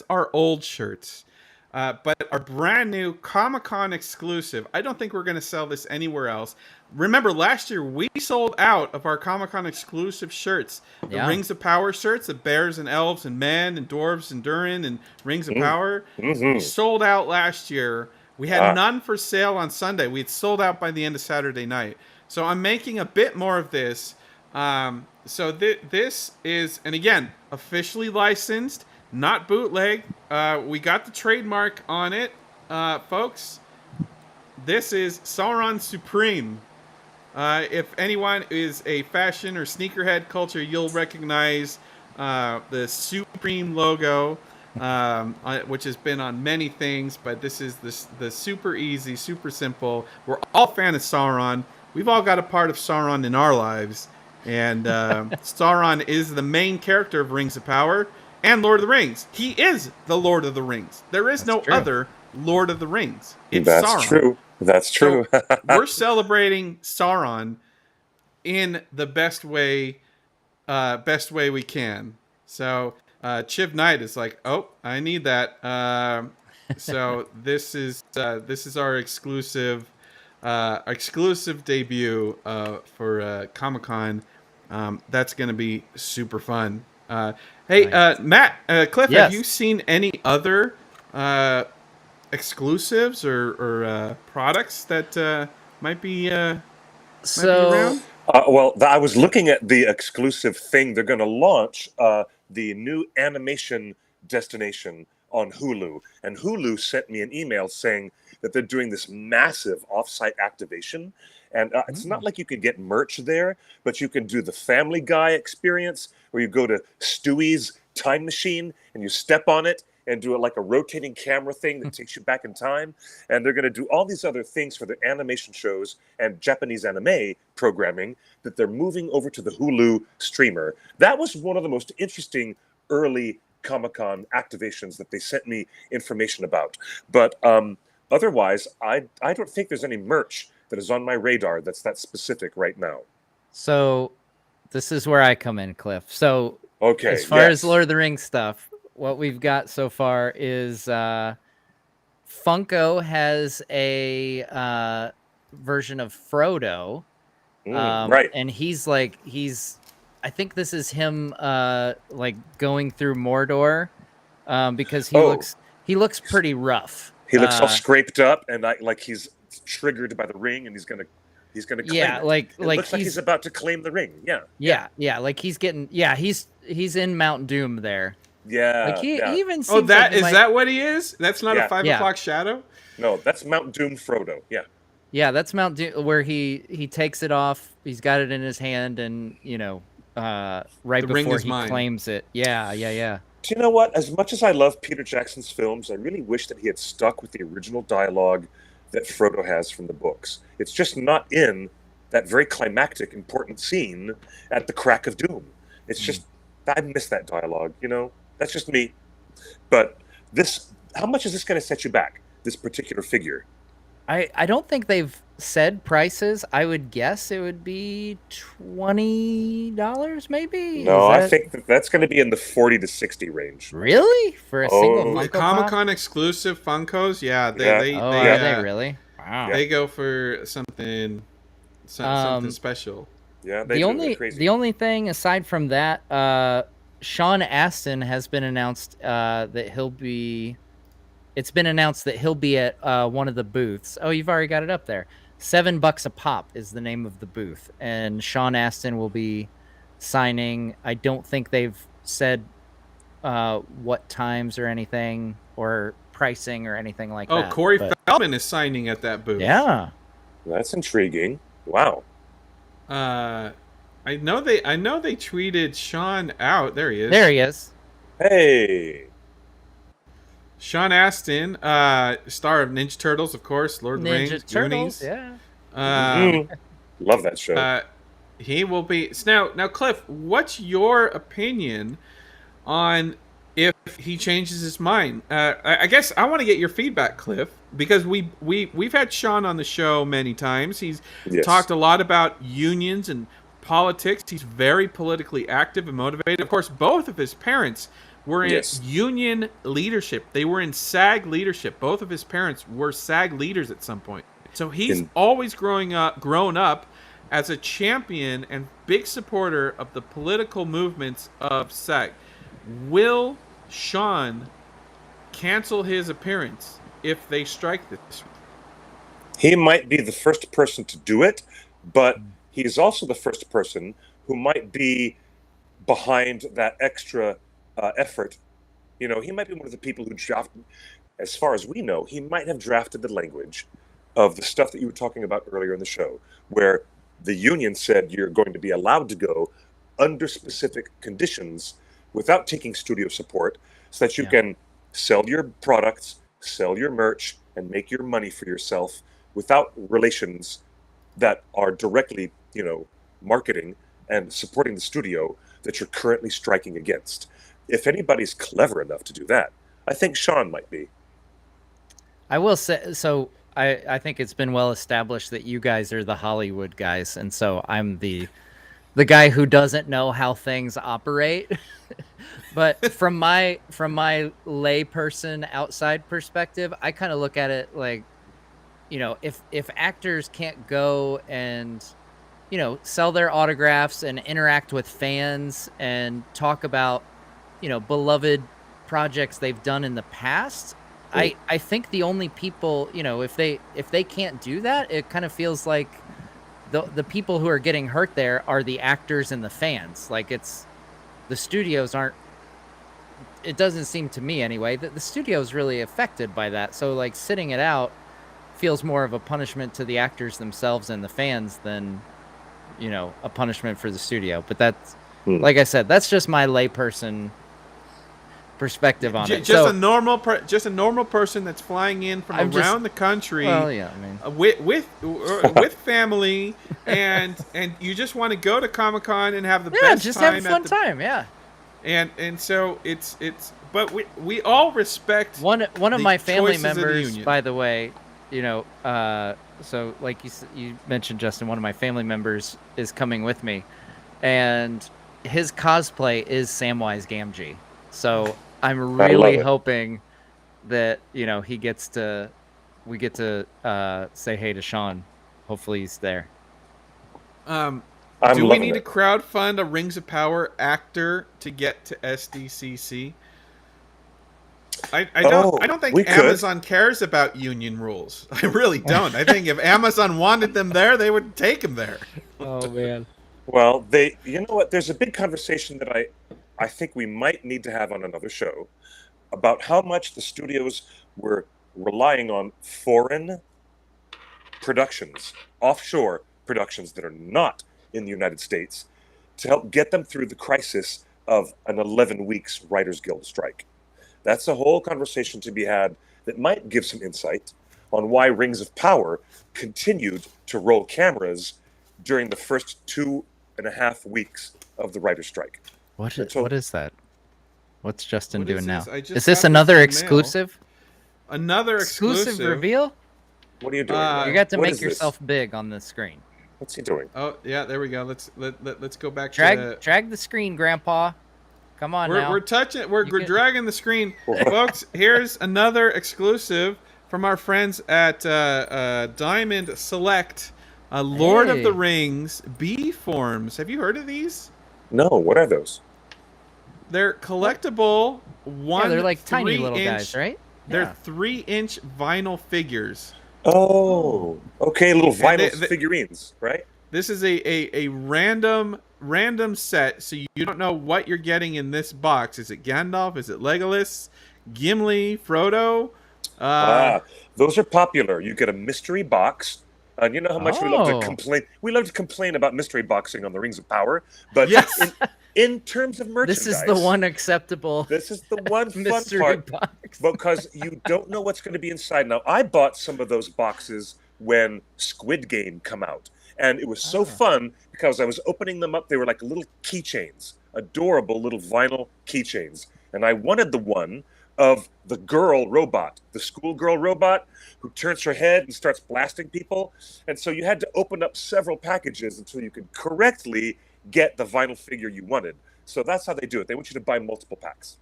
our old shirts. But our brand new Comic-Con exclusive, I don't think we're going to sell this anywhere else. Remember, last year we sold out of our Comic-Con exclusive shirts. The Rings of Power shirts, the bears and elves and men and dwarves and Durin and Rings of Power. We sold out last year. We had none for sale on Sunday. We had sold out by the end of Saturday night. So I'm making a bit more of this. So this is, and again, officially licensed, not bootleg. We got the trademark on it, folks. This is Sauron Supreme. If anyone is a fashion or sneakerhead culture, you'll recognize the Supreme logo, which has been on many things, but this is the super easy, super simple. We're all fans of Sauron. We've all got a part of Sauron in our lives. And Sauron is the main character of Rings of Power and Lord of the Rings. He is the Lord of the Rings. There is no other Lord of the Rings. It's Sauron. That's true. So we're celebrating Sauron in the best way we can. So Chiv Knight is like, oh, I need that. So this is our exclusive debut for Comic-Con. That's going to be super fun. Hey, nice. Matt, Cliff, have you seen any other exclusives or products that might be around? Well, I was looking at the exclusive thing. They're going to launch the new animation destination on Hulu. And Hulu sent me an email saying that they're doing this massive offsite activation. And it's not like you could get merch there, but you can do the Family Guy experience where you go to Stewie's time machine and you step on it and do it like a rotating camera thing that takes you back in time. And they're going to do all these other things for their animation shows and Japanese anime programming that they're moving over to the Hulu streamer. That was one of the most interesting early Comic-Con activations that they sent me information about. But otherwise, I don't think there's any merch that is on my radar that's that specific right now. So this is where I come in, Cliff. So as far as Lord of the Rings stuff, what we've got so far is Funko has a version of Frodo. Right. And I think this is him like going through Mordor because he looks pretty rough. He looks all scraped up and like he's triggered by the ring and he's gonna claim it. Like looks like he's about to claim the ring. Yeah, like he's getting he's in Mount Doom there. Yeah, like he even seems that what he is? That's not a 5 o'clock shadow. No, that's Mount Doom Frodo. Yeah, that's Mount Doom where he takes it off. He's got it in his hand, and right before he claims it. Yeah. Do you know what? As much as I love Peter Jackson's films, I really wish that he had stuck with the original dialogue that Frodo has from the books. It's just not in that very climactic, important scene at the crack of doom. It's just, I miss that dialogue, That's just me. But how much is this going to set you back, this particular figure? I don't think they've said prices. I would guess it would be $20 maybe. No, I think that's going to be in the 40 to 60 range. Really? For a single Funko the Comic-Con exclusive Funkos? Yeah, they really? Wow. They go for something special. Yeah, the only thing aside from that, Sean Astin has been announced It's been announced that he'll be at one of the booths. Oh, you've already got it up there. $7 a pop is the name of the booth, and Sean Astin will be signing. I don't think they've said what times or anything, or pricing or anything like that. Oh, Corey Feldman is signing at that booth. Yeah, that's intriguing. Wow. I know they tweeted Sean out. There he is. There he is. Hey. Sean Astin, star of Ninja Turtles, of course, Lord of the Rings, Turtles, Goonies. Love that show. He will be now. Cliff, what's your opinion on if he changes his mind? I guess I want to get your feedback, Cliff, because we've had Sean on the show many times. He's talked a lot about unions and politics. He's very politically active and motivated. Of course, both of his parents were in union leadership. They were in SAG leadership. Both of his parents were SAG leaders at some point. So he's always grown up as a champion and big supporter of the political movements of SAG. Will Sean cancel his appearance if they strike this? He might be the first person to do it, but he's also the first person who might be behind that extra effort. You know, he might be one of the people who drafted, as far as we know, he might have drafted the language of the stuff that you were talking about earlier in the show, where the union said you're going to be allowed to go under specific conditions without taking studio support, so that you can sell your products, sell your merch, and make your money for yourself without relations that are directly, you know, marketing and supporting the studio that you're currently striking against. If anybody's clever enough to do that, I think Sean might be. I will say, so I think it's been well established that you guys are the Hollywood guys, and so I'm the guy who doesn't know how things operate. But from my layperson outside perspective, I kind of look at it like, you know, if actors can't go and, you know, sell their autographs and interact with fans and talk about, you know, beloved projects they've done in the past, I think the only people, you know, if they can't do that, it kind of feels like the people who are getting hurt there are the actors and the fans. Like, it's the studios aren't, it doesn't seem to me anyway, that the studio's really affected by that. So like sitting it out feels more of a punishment to the actors themselves and the fans than, you know, a punishment for the studio. But that's, like I said, that's just my layperson perspective on it. Just a normal person that's flying in from around the country. Well, yeah, I mean, with family, and you just want to go to Comic-Con and have the best just time. Have a fun time, yeah. And so it's but we all respect one of my family members, by the way, you know, so like you mentioned, Justin, one of my family members is coming with me, and his cosplay is Samwise Gamgee. So I'm really hoping that, you know, we get to say hey to Sean. Hopefully he's there. Do we need to crowdfund a Rings of Power actor to get to SDCC? I don't think Amazon cares about union rules. I really don't. I think if Amazon wanted them there, they would take them there. Oh man. Well, you know what? There's a big conversation that I think we might need to have on another show about how much the studios were relying on foreign productions, offshore productions that are not in the United States, to help get them through the crisis of an 11 weeks Writers Guild strike. That's a whole conversation to be had that might give some insight on why Rings of Power continued to roll cameras during the first 2.5 weeks of the writer's strike. What is that? What's Justin doing now? Is this another exclusive? Another exclusive reveal? What are you doing? You got to make yourself big on the screen. What's he doing? Oh yeah, there we go. Let's go back. Drag the screen, Grandpa. Come on now. We're dragging the screen, folks. Here's another exclusive from our friends at Diamond Select, Lord of the Rings B forms. Have you heard of these? No. What are those? They're collectible. They're like tiny little guys, right? They're 3-inch vinyl figures. Oh, okay, little vinyl figurines, right? This is a random set, so you don't know what you're getting in this box. Is it Gandalf? Is it Legolas? Gimli? Frodo? Those are popular. You get a mystery box, and you know how much we love to complain. We love to complain about mystery boxing on the Rings of Power, but yes. In terms of merchandise, this is the one acceptable. This is the one fun part, box. because you don't know what's going to be inside. Now, I bought some of those boxes when Squid Game come out. And it was so fun because I was opening them up. They were like little keychains, adorable little vinyl keychains. And I wanted the one of the girl robot, the schoolgirl robot who turns her head and starts blasting people. And so you had to open up several packages until you could correctly get the vinyl figure you wanted. So that's how they do it. They want you to buy multiple packs.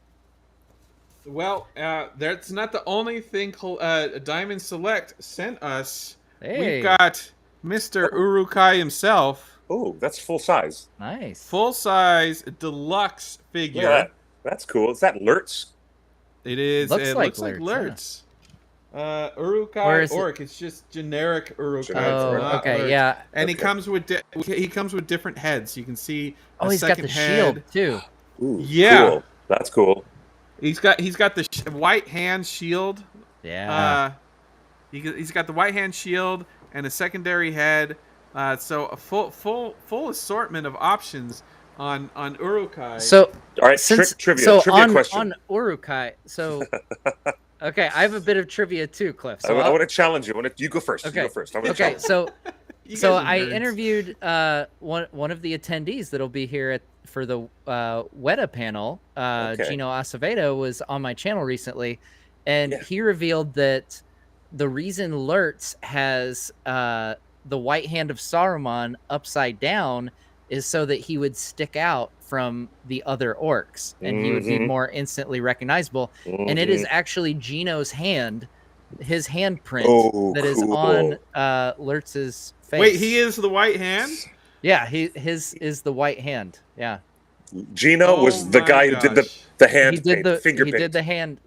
Well, that's not the only thing Diamond Select sent us. Hey. We've got Mr. Urukai himself. Oh, that's full size. Nice. Full size deluxe figure. Yeah, that's cool. Is that Lurtz? It is. Looks it like looks like Lurtz, Urukai Orc. It's just generic Urukai. Oh, okay, Lurtz. yeah. And he comes with different heads. You can see. Oh, he's got the shield too. Ooh, yeah, cool. That's cool. He's got the white hand shield. Yeah. He's got the white hand shield and a secondary head. So a full assortment of options on Urukai. So all right, trivia question on Urukai. So okay, I have a bit of trivia too, Cliff. So I want to challenge you. You go first. Okay. You go first. Okay. So I nerds. interviewed one of the attendees that'll be here for the WETA panel. Gino Acevedo was on my channel recently, and he revealed that the reason Lurtz has the white hand of Saruman upside down is so that he would stick out from the other orcs and he would be more instantly recognizable. And it is actually Gino's hand, his handprint is on Lurtz's face. Wait, he is the white hand? Yeah, his is the white hand. Yeah. Gino was the guy who did the hand finger paint. He did the hand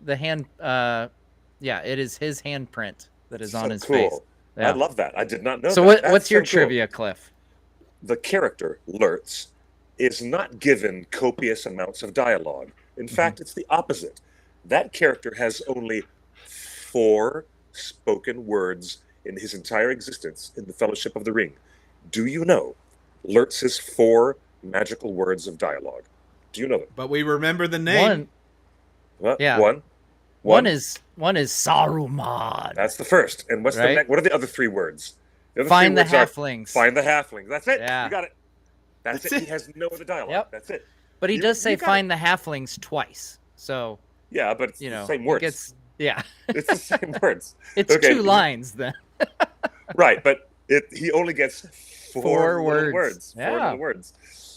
yeah, it is his handprint that is on his face. Yeah. I love that. I did not know so that. What's your trivia, Cliff? The character, Lurtz, is not given copious amounts of dialogue. In fact, it's the opposite. That character has only 4 spoken words in his entire existence in the Fellowship of the Ring. Do you know Lurtz's 4 magical words of dialogue? Do you know them? But we remember the name. One is Saruman. That's the first. And what's the next? What are the other 3 words? The other Find 3 the words halflings. Find the halflings. That's it. Yeah. You got it. That's it. He has no other dialogue. Yep. That's it. But he does say find the halflings twice. So yeah, but it's the same words. It's the same words. It's 2 lines then. Right, but he only gets 4 words. Yeah. 4 little words.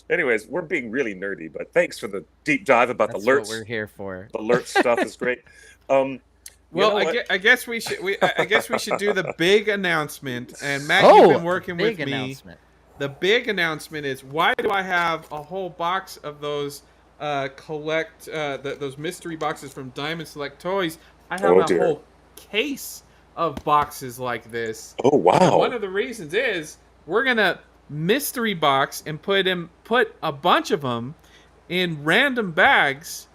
Anyways, we're being really nerdy, but thanks for the deep dive about the Lurtz. That's what we're here for. The Lurtz stuff is great. Well, I guess we should do the big announcement. And Matt, you've been working with me. The big announcement is, why do I have a whole box of those those mystery boxes from Diamond Select Toys? I have a whole case of boxes like this. Oh wow! And one of the reasons is we're gonna mystery box and put a bunch of them in random bags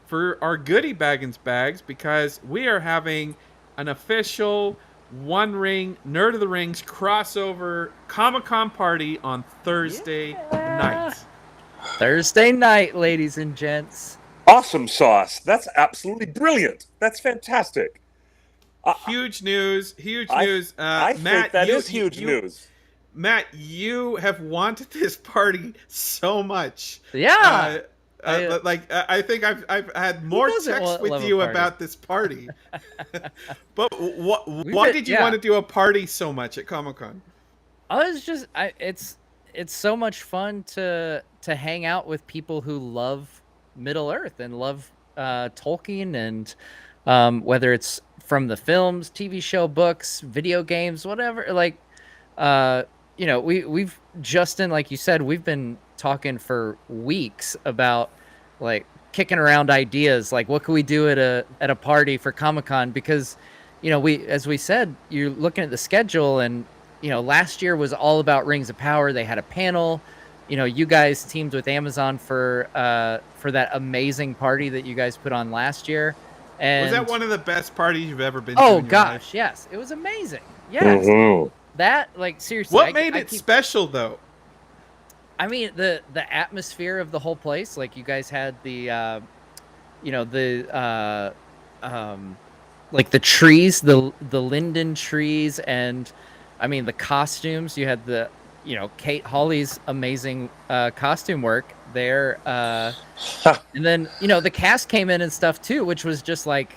for our goodie bags, because we are having an official One Ring Nerd of the Rings crossover Comic-Con party on Thursday night. Thursday night, ladies and gents. Awesome sauce. That's absolutely brilliant. That's fantastic. Huge news. I Matt, think that is huge news. Matt, you have wanted this party so much. Yeah. I think I've had more texts with you about this party. But why did you want to do a party so much at Comic-Con? It's so much fun to hang out with people who love Middle Earth and love Tolkien, and whether it's from the films, TV show, books, video games, whatever. We've Justin, like you said, we've been talking for weeks about kicking around ideas, what can we do at a party for Comic-Con, because as we said, you're looking at the schedule, and last year was all about Rings of Power. They had a panel. You guys teamed with Amazon for that amazing party that you guys put on last year. And was that one of the best parties you've ever been to? Oh gosh, yes, it was amazing. Yes, that seriously. What made it special though? I mean, the atmosphere of the whole place. You guys had the the trees, the linden trees, and I mean, the costumes, you had the, Kate Hawley's amazing costume work there. And then, the cast came in and stuff too, which was just like,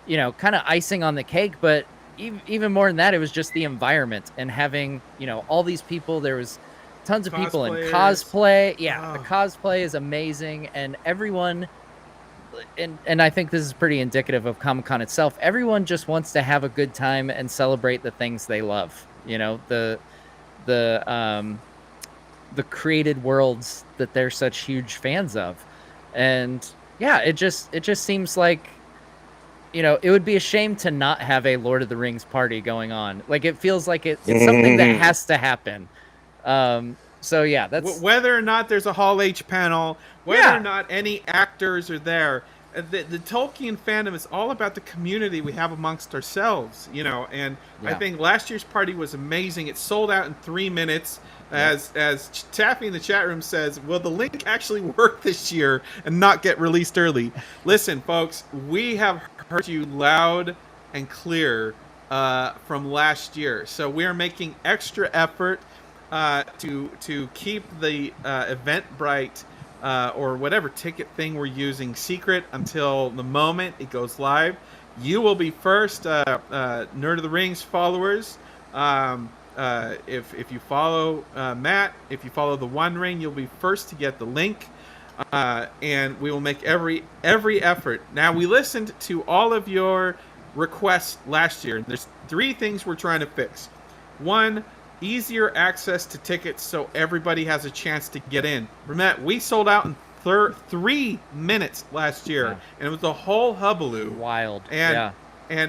kind of icing on the cake. But even more than that, it was just the environment and having, all these people. There was tons of people in cosplay. Yeah, the cosplay is amazing. And everyone, and I think this is pretty indicative of Comic-Con itself, everyone just wants to have a good time and celebrate the things they love. The created worlds that they're such huge fans of. And yeah, it just seems like, it would be a shame to not have a Lord of the Rings party going on. Like, it feels like it's something that has to happen. So yeah, that's whether or not there's a Hall H panel, whether or not any actors are there. The Tolkien fandom is all about the community we have amongst ourselves, and I think last year's party was amazing. It sold out in 3 minutes. As Taffy in the chat room says, will the link actually work this year and not get released early? Listen, folks, we have heard you loud and clear from last year, so we are making extra effort to keep the Eventbrite or whatever ticket thing we're using secret until the moment it goes live. You will be first, Nerd of the Rings followers. If you follow Matt, if you follow the One Ring, you'll be first to get the link, and we will make every effort. Now, we listened to all of your requests last year. There's 3 things we're trying to fix. 1, easier access to tickets so everybody has a chance to get in. Remember, we sold out in 3 minutes last year, and it was a whole hullabaloo. Wild. And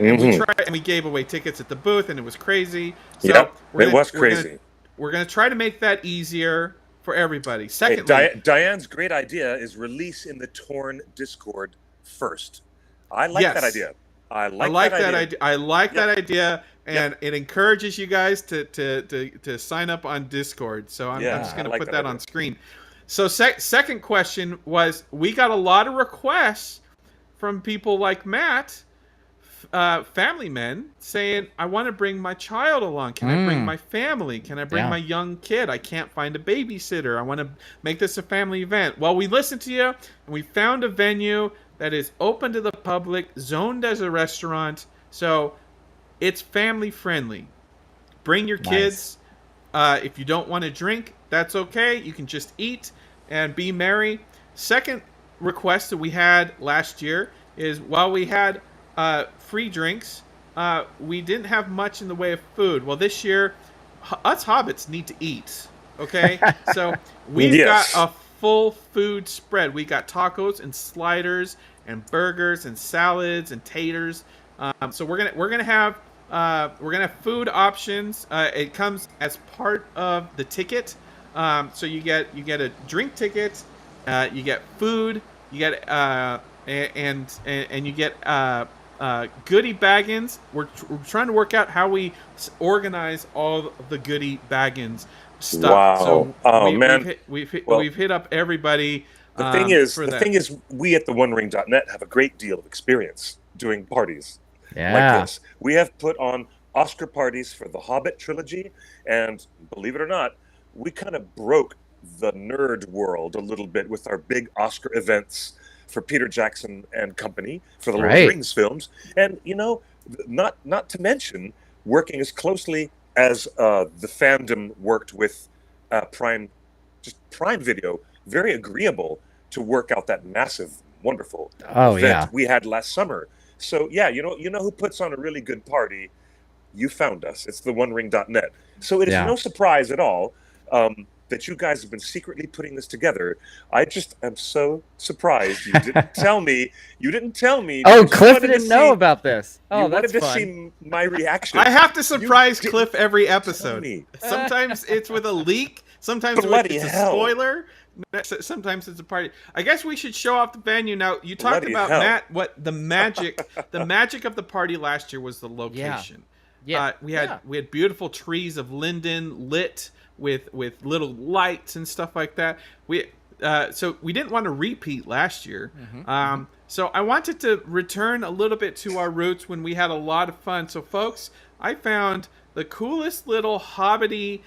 we tried, and we gave away tickets at the booth, and it was crazy. So it was crazy. We're gonna try to make that easier for everybody. Secondly, Diane's great idea is release in the Torn Discord first. I like that idea. I like that idea. I like that idea, and it encourages you guys to sign up on Discord. So I'm just gonna put that on screen. So second question was, we got a lot of requests from people like Matt, family men, saying, I want to bring my child along. Can I bring my family? Can I bring my young kid? I can't find a babysitter. I want to make this a family event. Well, we listened to you, and we found a venue that is open to the public, zoned as a restaurant, so it's family friendly. Bring your kids. If you don't want to drink, that's okay. You can just eat and be merry. Second request that we had last year is, while we had free drinks, we didn't have much in the way of food. Well, this year, us hobbits need to eat, okay? So we've got a full food spread. We got tacos and sliders and burgers and salads and taters. So we're gonna have food options. It comes as part of the ticket. So you get a drink ticket, you get food, you get and you get goodie baggins. We're trying to work out how we organize all the goodie baggins stuff. Wow! So we've hit up everybody. The thing is, we at the OneRing.net have a great deal of experience doing parties like this. We have put on Oscar parties for the Hobbit trilogy, and believe it or not, we kind of broke the nerd world a little bit with our big Oscar events for Peter Jackson and company for the Lord of the Rings films. And, not to mention working as closely as the fandom worked with Prime Video, very agreeable to work out that massive, wonderful event we had last summer. So, you know who puts on a really good party? You found us. It's the OneRing.net. So it is no surprise at all that you guys have been secretly putting this together. I just am so surprised you didn't tell me. You didn't tell me. Oh, Cliff didn't know about this. Oh, that's fun. You wanted to see my reaction. I have to surprise Cliff every episode. Sometimes it's with a leak. Sometimes it's a spoiler. Sometimes it's a party. I guess we should show off the venue now. You talked about Matt. What the magic of the party last year was the location. We had beautiful trees of linden lit with little lights and stuff like that. So we didn't want to repeat last year. So I wanted to return a little bit to our roots when we had a lot of fun. So folks, I found the coolest little hobbity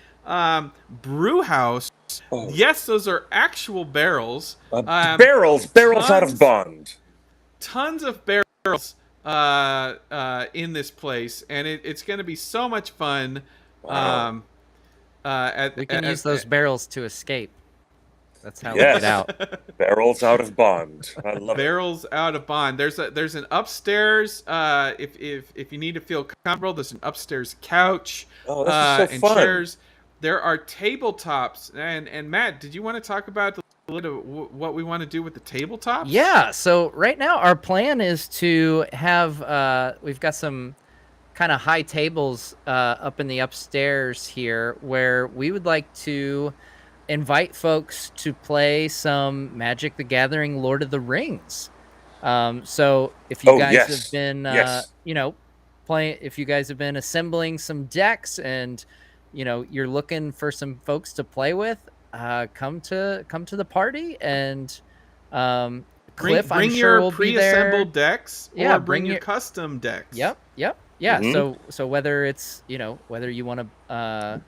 brew house. Oh. Yes, those are actual barrels. Barrels out of bond. Tons of barrels in this place, and it's going to be so much fun. Wow. We can use those barrels to escape. That's how we get out. Barrels out of bond. I love barrels out of bond. There's an upstairs. If you need to feel comfortable, there's an upstairs couch. Oh, this is so and fun. chairs. There are tabletops. And Matt, did you want to talk about what we want to do with the tabletops? Yeah. So right now our plan is to have we've got some kind of high tables up in the upstairs here where we would like to invite folks to play some Magic the Gathering Lord of the Rings. So if you guys have been playing, if you guys have been assembling some decks and you're looking for some folks to play with, come to the party, and Cliff, bring I'm sure your will be there. pre-assembled decks, or bring your custom decks. Yep. Yeah. Mm-hmm. So whether it's whether you want to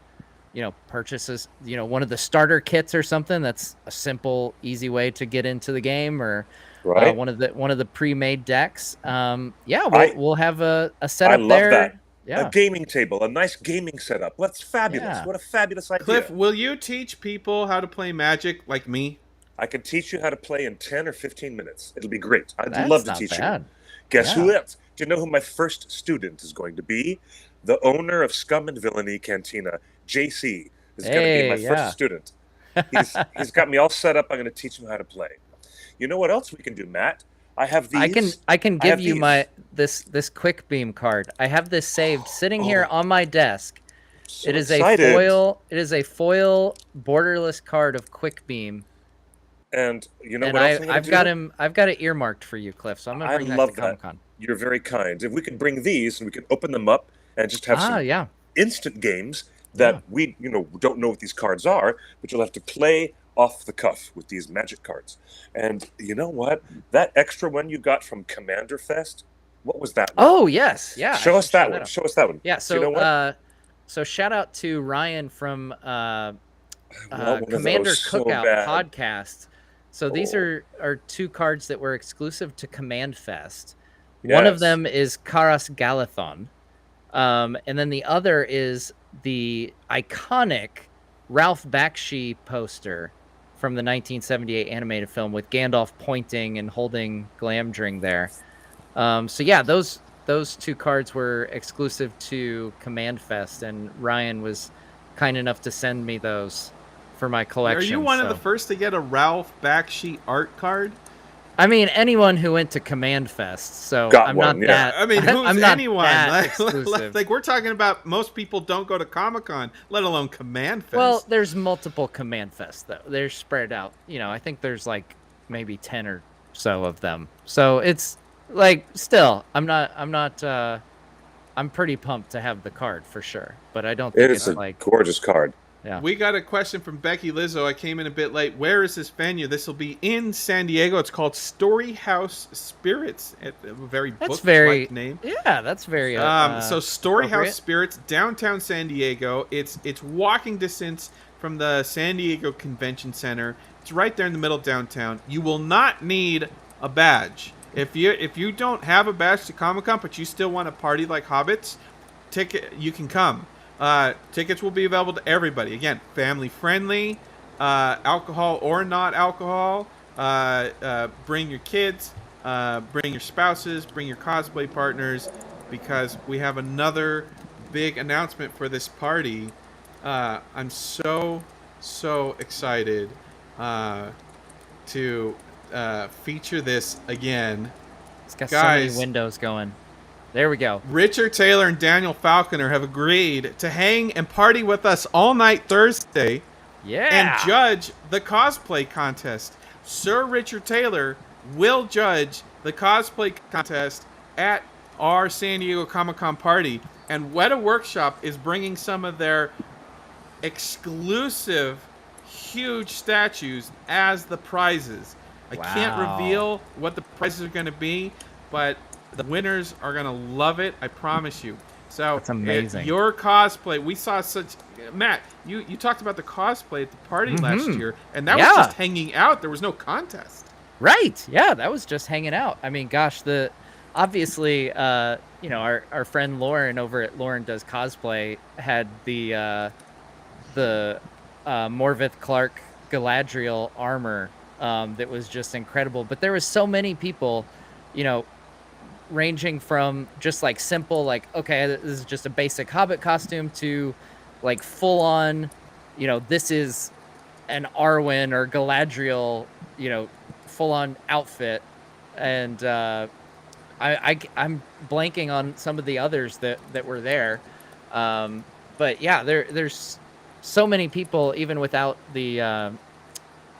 purchase one of the starter kits or something, that's a simple, easy way to get into the game, or one of the pre-made decks. We'll have a setup there. I love that. Yeah. A gaming table, a nice gaming setup. That's fabulous. Yeah. What a fabulous idea. Cliff, will you teach people how to play Magic like me? I can teach you how to play in 10 or 15 minutes. It'll be great. I'd love to teach you. Guess who else? Do you know who my first student is going to be? The owner of Scum and Villainy Cantina, JC, is going to be my first student. He's got me all set up. I'm going to teach him how to play. You know what else we can do, Matt? I have these. I can give you this quick beam card. I have this saved sitting here on my desk. So it is excited. a foil borderless card of quick beam. And what else I've got it earmarked for you, Cliff. So I'm gonna bring that to Comic-Con. You're very kind. If we could bring these and we could open them up and just have some instant games that we don't know what these cards are, but you'll have to play off the cuff with these Magic cards. And you know what? That extra one you got from Commander Fest, what was that one? Oh, yes. Yeah. Show us that one. Show us that one. Yeah, so so shout out to Ryan from Commander Cookout podcast. So these are two cards that were exclusive to Command Fest. Yes. One of them is Karas Galathon. And then the other is the iconic Ralph Bakshi poster from the 1978 animated film with Gandalf pointing and holding Glamdring there. Those two cards were exclusive to Command Fest, and Ryan was kind enough to send me those for my collection. Are you one of the first to get a Ralph Bakshi art card? I mean, anyone who went to Command Fest, so I'm not that. I mean, who's anyone? Exclusive. Like, we're talking about most people don't go to Comic-Con, let alone Command Fest. Well, there's multiple Command Fests, though. They're spread out. I think there's like maybe 10 or so of them. So it's like, still, I'm pretty pumped to have the card for sure. But I don't think it's like gorgeous card. Yeah. We got a question from Becky Lizzo. I came in a bit late. Where is this venue? This will be in San Diego. It's called Storyhouse Spirits. A very book-like name. Yeah, that's very. So Storyhouse Spirits, downtown San Diego. It's walking distance from the San Diego Convention Center. It's right there in the middle of downtown. You will not need a badge. If you don't have a badge to Comic-Con, but you still want to party like hobbits, you can come. Tickets will be available to everybody. Again, family friendly, alcohol or not alcohol. Bring your kids, bring your spouses, bring your cosplay partners, because we have another big announcement for this party. I'm so excited to feature this again. It's got so many windows going. There we go. Richard Taylor and Daniel Falconer have agreed to hang and party with us all night Thursday. Yeah. And judge the cosplay contest. Sir Richard Taylor will judge the cosplay contest at our San Diego Comic-Con party. And WETA Workshop is bringing some of their exclusive huge statues as the prizes. I can't reveal what the prizes are going to be, but the winners are going to love it, I promise you. So that's amazing. Your cosplay, we saw such. Matt, you talked about the cosplay at the party last year, and that was just hanging out. There was no contest. Right. Yeah, that was just hanging out. I mean, gosh, obviously, our friend Lauren over at Lauren Does Cosplay had the Morvith Clark Galadriel armor that was just incredible. But there was so many people, ranging from just like simple, like, okay, this is just a basic Hobbit costume, to like full on, this is an Arwen or Galadriel, full on outfit. And I'm blanking on some of the others that were there. But yeah, there's so many people, even without the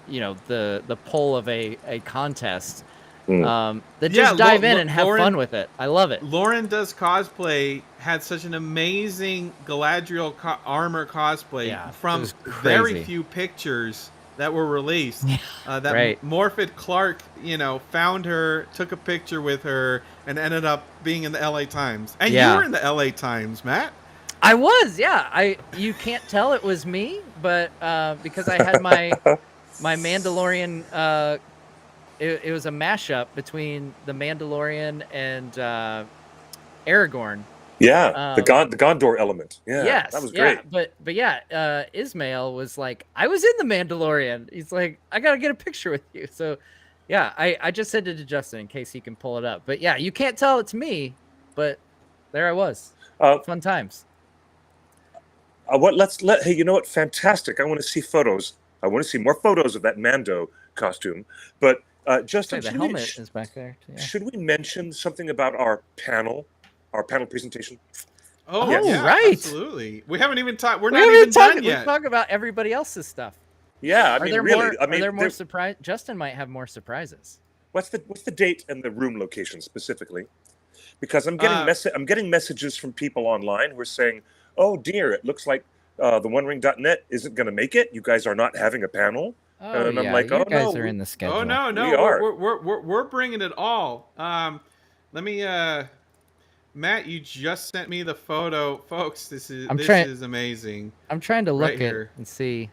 the pull of a contest, that just dive in and have fun with it. I love it. Lauren Does Cosplay had such an amazing Galadriel armor cosplay from very few pictures that were released. That Morfydd Clark, found her, took a picture with her, and ended up being in the LA Times. And you were in the LA Times, Matt. I was, you can't tell it was me, but because I had my Mandalorian. It was a mashup between the Mandalorian and Aragorn. Yeah, the Gondor element. Yeah, yes, that was great. But Ismail was like, I was in the Mandalorian. He's like, I gotta get a picture with you. So, yeah, I just sent it to Justin in case he can pull it up. But yeah, you can't tell it's me, but there I was. Fun times. Hey, you know what? Fantastic. I want to see photos. I want to see more photos of that Mando costume. But Justin, the helmet is back there. Yeah. Should we mention something about our panel presentation? Oh, yes. Yeah, right. Absolutely. We haven't even talked. We're not even done yet. We talk about everybody else's stuff. Yeah, are there more surprise? Justin might have more surprises. What's the date and the room location specifically? Because I'm getting messages from people online who are saying, "Oh dear, it looks like the OneRing.net isn't going to make it. You guys are not having a panel." Oh, and I'm like, you guys are in the schedule. Oh no, we're bringing it all. Let me, Matt, you just sent me the photo, folks. This is amazing. I'm trying to look at and see.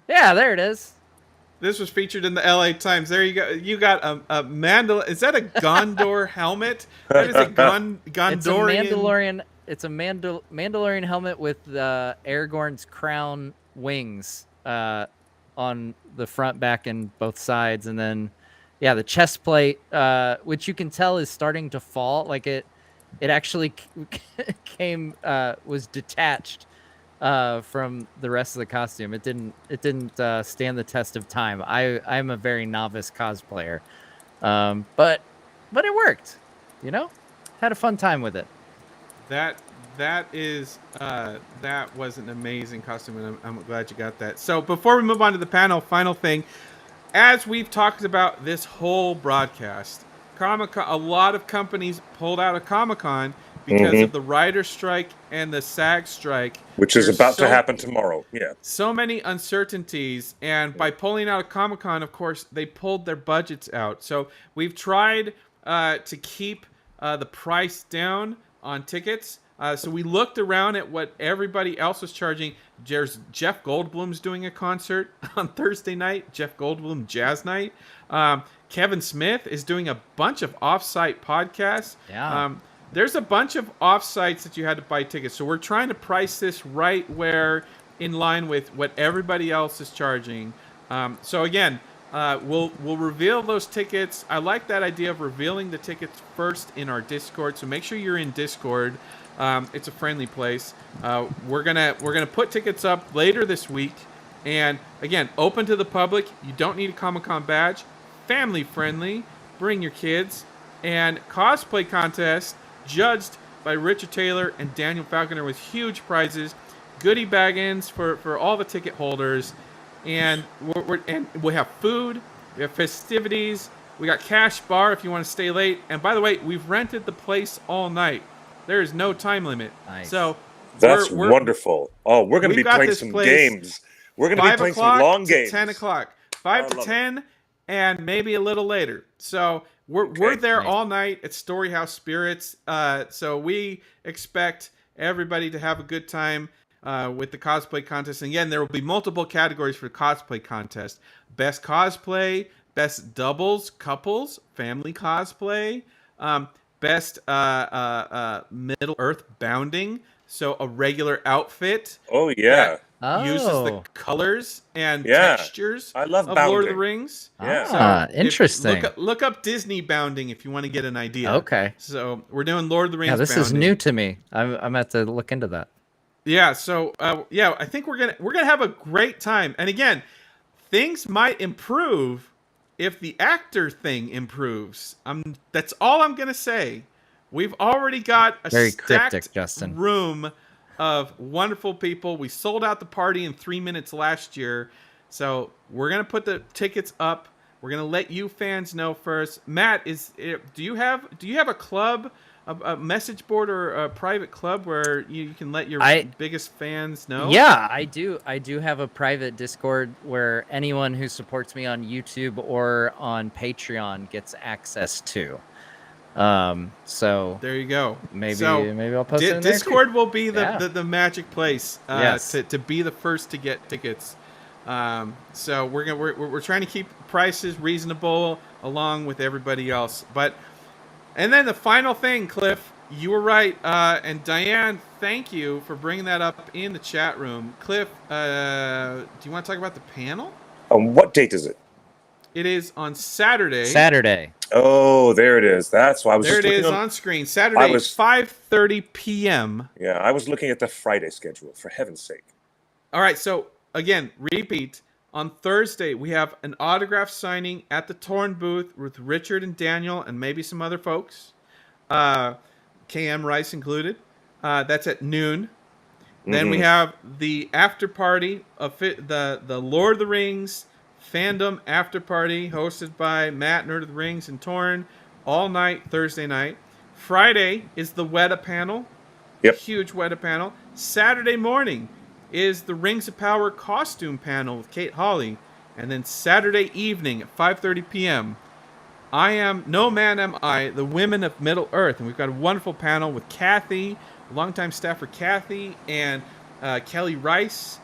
Yeah, there it is. This was featured in the LA Times. There you go. You got a Mandal. Is that a Gondor helmet? That is a Gondorian. It's a Mandalorian helmet with Aragorn's crown wings on the front, back, and both sides, and then the chest plate, which you can tell is starting to fall. Like it actually was detached from the rest of the costume. It didn't stand the test of time. I'm a very novice cosplayer, but it worked. Had a fun time with it. That was an amazing costume, and I'm glad you got that. So before we move on to the panel, final thing, as we've talked about this whole broadcast, Comic-Con, a lot of companies pulled out of Comic-Con because of the writer strike and the SAG strike, which is about to happen tomorrow. Yeah, so many uncertainties, and by pulling out of Comic-Con, of course, they pulled their budgets out. So we've tried to keep the price down on tickets. So we looked around at what everybody else was charging. There's Jeff Goldblum's doing a concert on Thursday night, Jeff Goldblum Jazz Night. Kevin Smith is doing a bunch of off-site podcasts. Yeah. There's a bunch of off-sites that you had to buy tickets. So we're trying to price this right where in line with what everybody else is charging. So again, we'll reveal those tickets. I like that idea of revealing the tickets first in our Discord. So make sure you're in Discord. It's a friendly place. We're gonna put tickets up later this week, and again, open to the public. You don't need a Comic-Con badge. Family friendly. Bring your kids. And cosplay contest judged by Richard Taylor and Daniel Falconer with huge prizes, goodie bag-ins for all the ticket holders, and we have food. We have festivities. We got cash bar if you want to stay late. And by the way, we've rented the place all night. There is no time limit. Nice. So that's wonderful. Oh, we're going to be playing some games. We're going to be playing some long games. 10 o'clock. 5 to 10 and maybe a little later. So We're there Nice. all night at Storyhouse Spirits. So we expect everybody to have a good time with the cosplay contest. And again, there will be multiple categories for the cosplay contest: best cosplay, best doubles, couples, family cosplay, best Middle Earth bounding. So a regular outfit. Oh yeah. Uses the colors and Yeah. textures I love of bounding. Lord of the Rings. Yeah. Interesting. Look up Disney bounding if you want to get an idea. Okay. So we're doing Lord of the Rings. Yeah, this bounding. is new to me. I'm gonna have to look into that. Yeah. So I think we're gonna have a great time. And again, things might improve if the actor thing improves. That's all I'm gonna say. We've already got a Very stacked cryptic, Justin. room of wonderful people. We sold out the party in 3 minutes last year. So we're going to put the tickets up. We're going to let you fans know first. Matt, do you have a club, a message board or a private club where you can let your biggest fans know? Yeah, I do. I do have a private Discord where anyone who supports me on YouTube or on Patreon gets access to. So there you go. Maybe I'll post it in Discord there will be the magic place to be the first to get tickets. So we're trying to keep prices reasonable along with everybody else. And then the final thing, Cliff, you were right. And Diane, thank you for bringing that up in the chat room. Cliff, do you want to talk about the panel? What date is it? It is on Saturday. Saturday. Oh, there it is. That's why I was. There just it is on screen. Saturday, 5:30 p.m. Yeah, I was looking at the Friday schedule. For heaven's sake. All right. So again, repeat. On Thursday, we have an autograph signing at the Torn booth with Richard and Daniel and maybe some other folks, KM Rice included. That's at noon. Mm-hmm. Then we have the after party of the Lord of the Rings fandom after party hosted by Matt, Nerd of the Rings, and Torn all night Thursday night. Friday is the WETA panel. Yep. Huge WETA panel. Saturday morning is the Rings of Power costume panel with Kate Hawley. And then Saturday evening at 5:30 p.m. No Man Am I, the Women of Middle Earth. And we've got a wonderful panel with Kathy, longtime staffer Kathy, and Kelly Rice,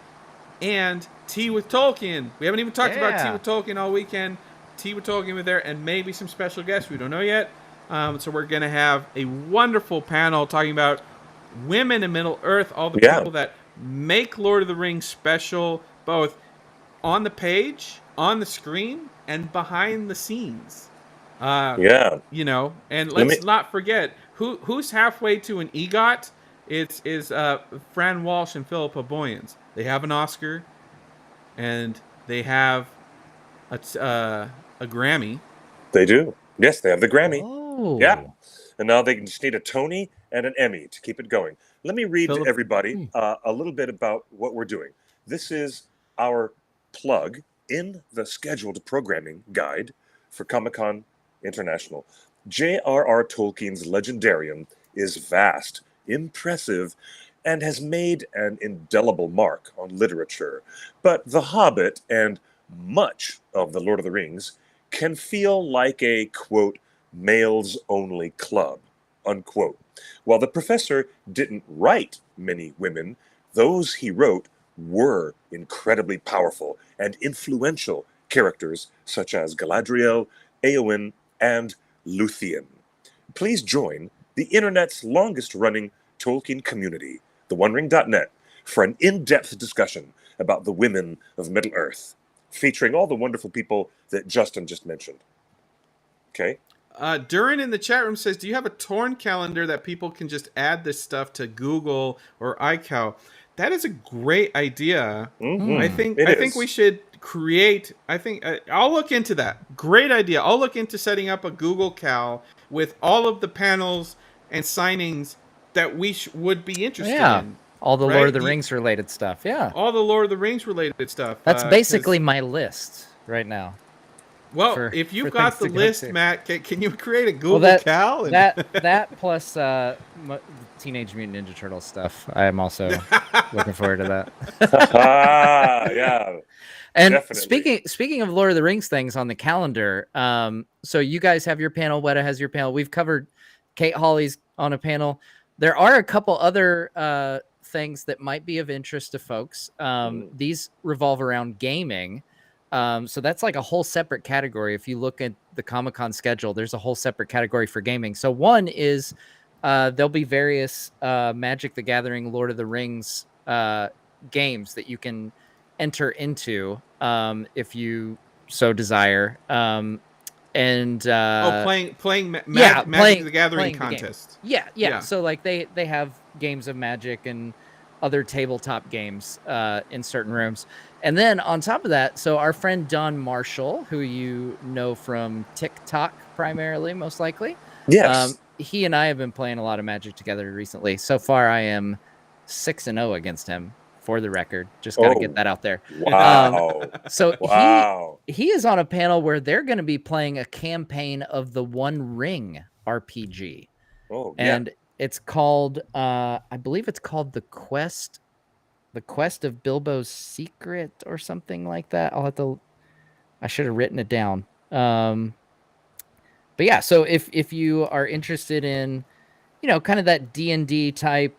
and Tea with Tolkien. We haven't even talked about Tea with Tolkien all weekend. Tea with Tolkien was there, and maybe some special guests. We don't know yet. So we're going to have a wonderful panel talking about women in Middle Earth, all the people that make Lord of the Rings special, both on the page, on the screen, and behind the scenes. You know, and let's not forget, who's halfway to an EGOT? It's Fran Walsh and Philippa Boyens. They have an Oscar, and they have a Grammy. They do. Yes, they have the Grammy. Oh. Yeah. And now they just need a Tony and an Emmy to keep it going. Let me read to everybody a little bit about what we're doing. This is our plug in the scheduled programming guide for Comic-Con International. J.R.R. Tolkien's Legendarium is vast, impressive, and has made an indelible mark on literature. But The Hobbit and much of The Lord of the Rings can feel like a, quote, males-only club, unquote. While the professor didn't write many women, those he wrote were incredibly powerful and influential characters such as Galadriel, Éowyn, and Luthien. Please join the internet's longest-running Tolkien community, theonering.net, for an in-depth discussion about the women of Middle-earth, featuring all the wonderful people that Justin just mentioned. Okay? Durin in the chat room says, do you have a Torn calendar that people can just add this stuff to Google or iCal? That is a great idea. Mm-hmm. I think we should create. I'll look into that. Great idea. I'll look into setting up a Google Cal with all of the panels and signings that we would be interested in. All the Lord of the Rings related stuff. Yeah. All the Lord of the Rings related stuff. That's basically my list right now. Well, if you've got the list, Matt, can you create a Google Cal? That plus Teenage Mutant Ninja Turtles stuff. I am also looking forward to that. Yeah. And definitely. speaking of Lord of the Rings things on the calendar, so you guys have your panel, WETA has your panel. We've covered Kate Hawley's on a panel. There are a couple other things that might be of interest to folks. These revolve around gaming. So that's like a whole separate category. If you look at the Comic-Con schedule, there's a whole separate category for gaming. So one is there'll be various Magic the Gathering, Lord of the Rings games that you can enter into if you so desire. Playing Magic the Gathering contest. Yeah. So like they have games of Magic and other tabletop games in certain rooms. And then on top of that, so our friend Don Marshall, who you know from TikTok primarily, most likely. Yes. He and I have been playing a lot of Magic together recently. So far, I am 6-0 against him, for the record. Just got to get that out there. Wow. He is on a panel where they're going to be playing a campaign of the One Ring RPG. And it's called, I believe it's called The Quest of Bilbo's Secret or something like that. I should have written it down. But yeah, so if you are interested in, kind of that D&D type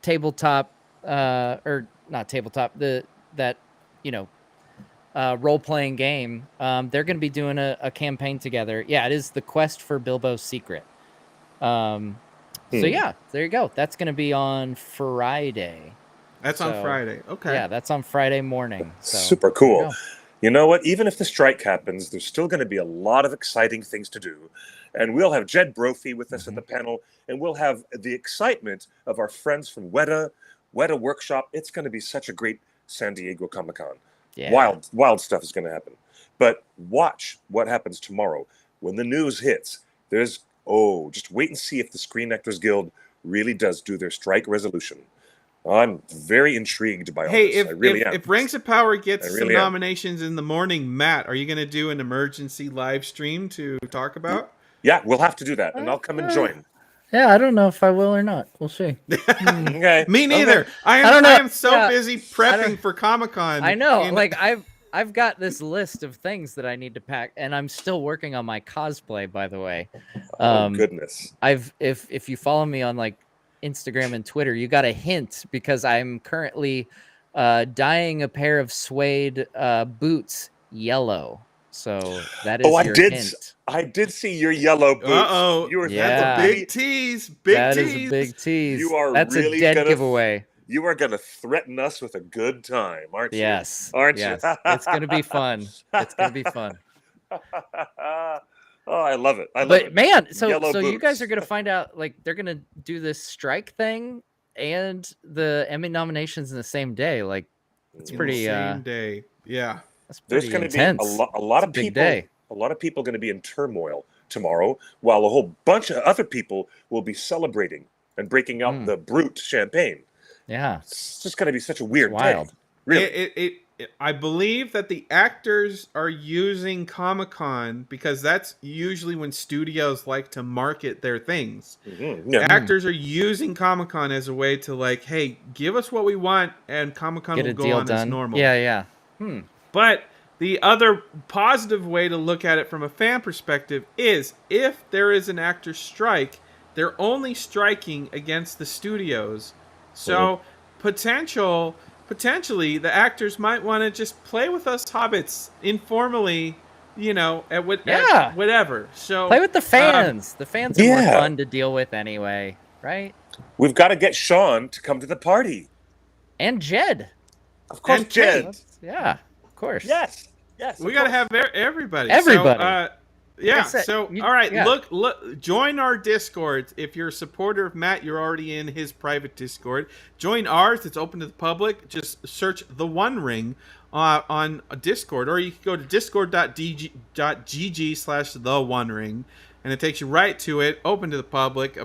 tabletop, or not tabletop, role-playing game, they're going to be doing a campaign together. Yeah, it is The Quest for Bilbo's Secret. So yeah, there you go. That's going to be on Friday. That's on Friday. Okay. Yeah, that's on Friday morning. So, super cool. You know what? Even if the strike happens, there's still going to be a lot of exciting things to do. And we'll have Jed Brophy with us at the panel, and we'll have the excitement of our friends from WETA Workshop. It's going to be such a great San Diego Comic-Con. Yeah. Wild stuff is going to happen. But watch what happens tomorrow when the news hits. Just wait and see if the Screen Actors Guild really does do their strike resolution. I'm very intrigued by all this. I really am. If Rings of Power gets some nominations in the morning, Matt, are you going to do an emergency live stream to talk about? Yeah, we'll have to do that, and I'll come and join. Yeah, I don't know if I will or not. We'll see. Okay. Me neither. Okay. I am so busy prepping for Comic-Con. I know. I've got this list of things that I need to pack, and I'm still working on my cosplay, by the way. Goodness. If you follow me on Instagram and Twitter, you got a hint because I'm currently dyeing a pair of suede boots yellow. So that is hint. I did see your yellow boots. That's a big tease. That is a big tease. That's really a dead giveaway. You are going to threaten us with a good time, aren't you? Yes. Aren't you? It's going to be fun. It's going to be fun. I love it. So you guys are going to find out, they're going to do this strike thing and the Emmy nominations in the same day. It's pretty same day. Yeah. There's going to be a lot of people. A lot of people are going to be in turmoil tomorrow, while a whole bunch of other people will be celebrating and breaking out the Brut champagne. Yeah, it's just going to be such a weird day. Really. I believe that the actors are using Comic-Con because that's usually when studios like to market their things. Actors are using Comic-Con as a way to hey, give us what we want, and Comic-Con will go on as normal. Yeah. But the other positive way to look at it from a fan perspective is if there is an actor strike, they're only striking against the studios. So potentially the actors might want to just play with us hobbits informally, at whatever. So play with the fans. The fans are more fun to deal with anyway, right? We've got to get Sean to come to the party. And Jed. Of course, Jed. Yeah. Of course. Yes. We got to have everybody. Everybody. All right. Look. Join our Discord. If you're a supporter of Matt, you're already in his private Discord. Join ours. It's open to the public. Just search The One Ring on Discord, or you can go to discord.gg/The One Ring, and it takes you right to it. Open to the public.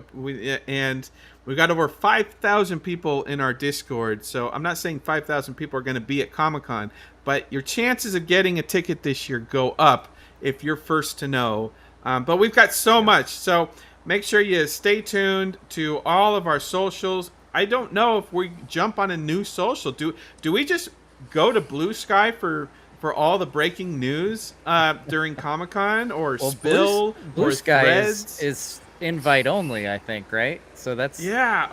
And we've got over 5,000 people in our Discord. So I'm not saying 5,000 people are going to be at Comic-Con, but your chances of getting a ticket this year go up if you're first to know. But we've got so much. So make sure you stay tuned to all of our socials. I don't know if we jump on a new social. Do we just go to Blue Sky for for all the breaking news during Comic-Con or Well, Spill Blue or Sky Threads. is invite only, I think, right? So that's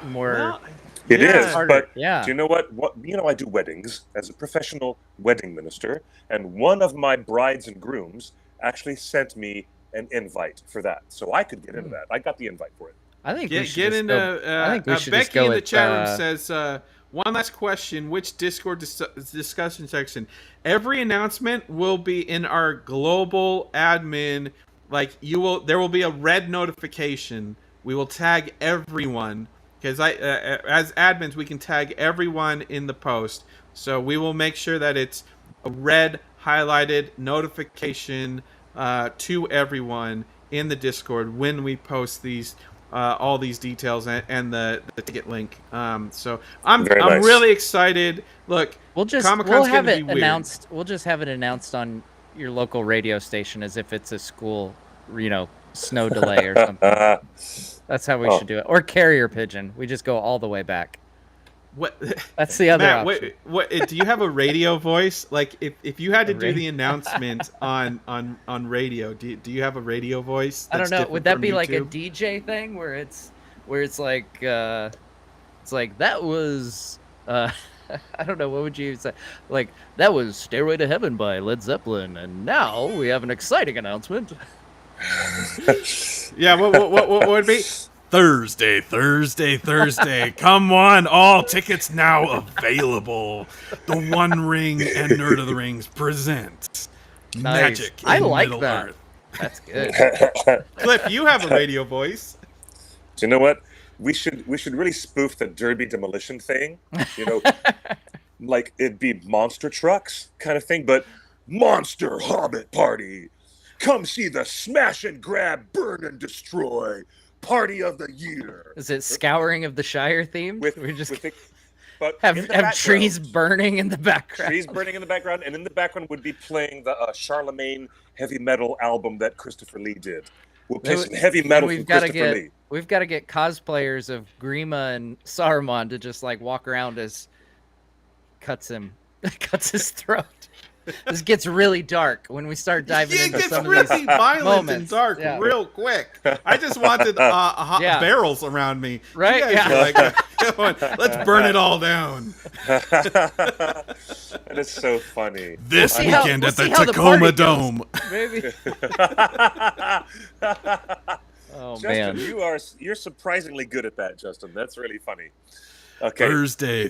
more. Well, It is, harder. but do you know what? I do weddings as a professional wedding minister, and one of my brides and grooms actually sent me an invite for that, so I could get into that. I got the invite for it. I think we Get should into. I think we should Becky just go in the with, chat room says, one last question: which Discord discussion section? Every announcement will be in our global admin. Like there will be a red notification. We will tag everyone because as admins, we can tag everyone in the post. So we will make sure that it's a red highlighted notification to everyone in the Discord when we post these. All these details and the ticket link. So I'm really excited. Look, we'll have it announced. We'll just have it announced on your local radio station as if it's a school, snow delay or something. That's how we should do it. Or carrier pigeon. We just go all the way back. What? That's the other Matt, option. What? Do you have a radio voice? Like if you had to do the announcement on radio, do you have a radio voice? I don't know. Would that be like a DJ thing where it's like that was I don't know, what would you say? Like that was Stairway to Heaven by Led Zeppelin, and now we have an exciting announcement. Yeah, what would it be? Thursday. Come on, all tickets now available. The One Ring and Nerd of the Rings present Magic in I like Middle that. Earth. That's good. Cliff, you have a radio voice. Do you know what? We should really spoof the Derby demolition thing. Like it'd be monster trucks kind of thing, but Monster Hobbit Party. Come see the smash and grab, burn and destroy party of the year. Is it Scouring of the Shire themed? But have trees burning in the background. Trees burning in the background, and in the background would be playing the Charlemagne heavy metal album that Christopher Lee did. We'll play some heavy metal from Christopher Lee. We've got to get cosplayers of Grima and Saruman to just like walk around as cuts his throat. This gets really dark when we start diving into some of these really violent moments. and dark real quick. I just wanted barrels around me. Right? Come on, let's burn it all down. That is so funny. This weekend at the Tacoma Dome. Maybe. Oh, Justin, man. You're surprisingly good at that, Justin. That's really funny. Okay. Thursday.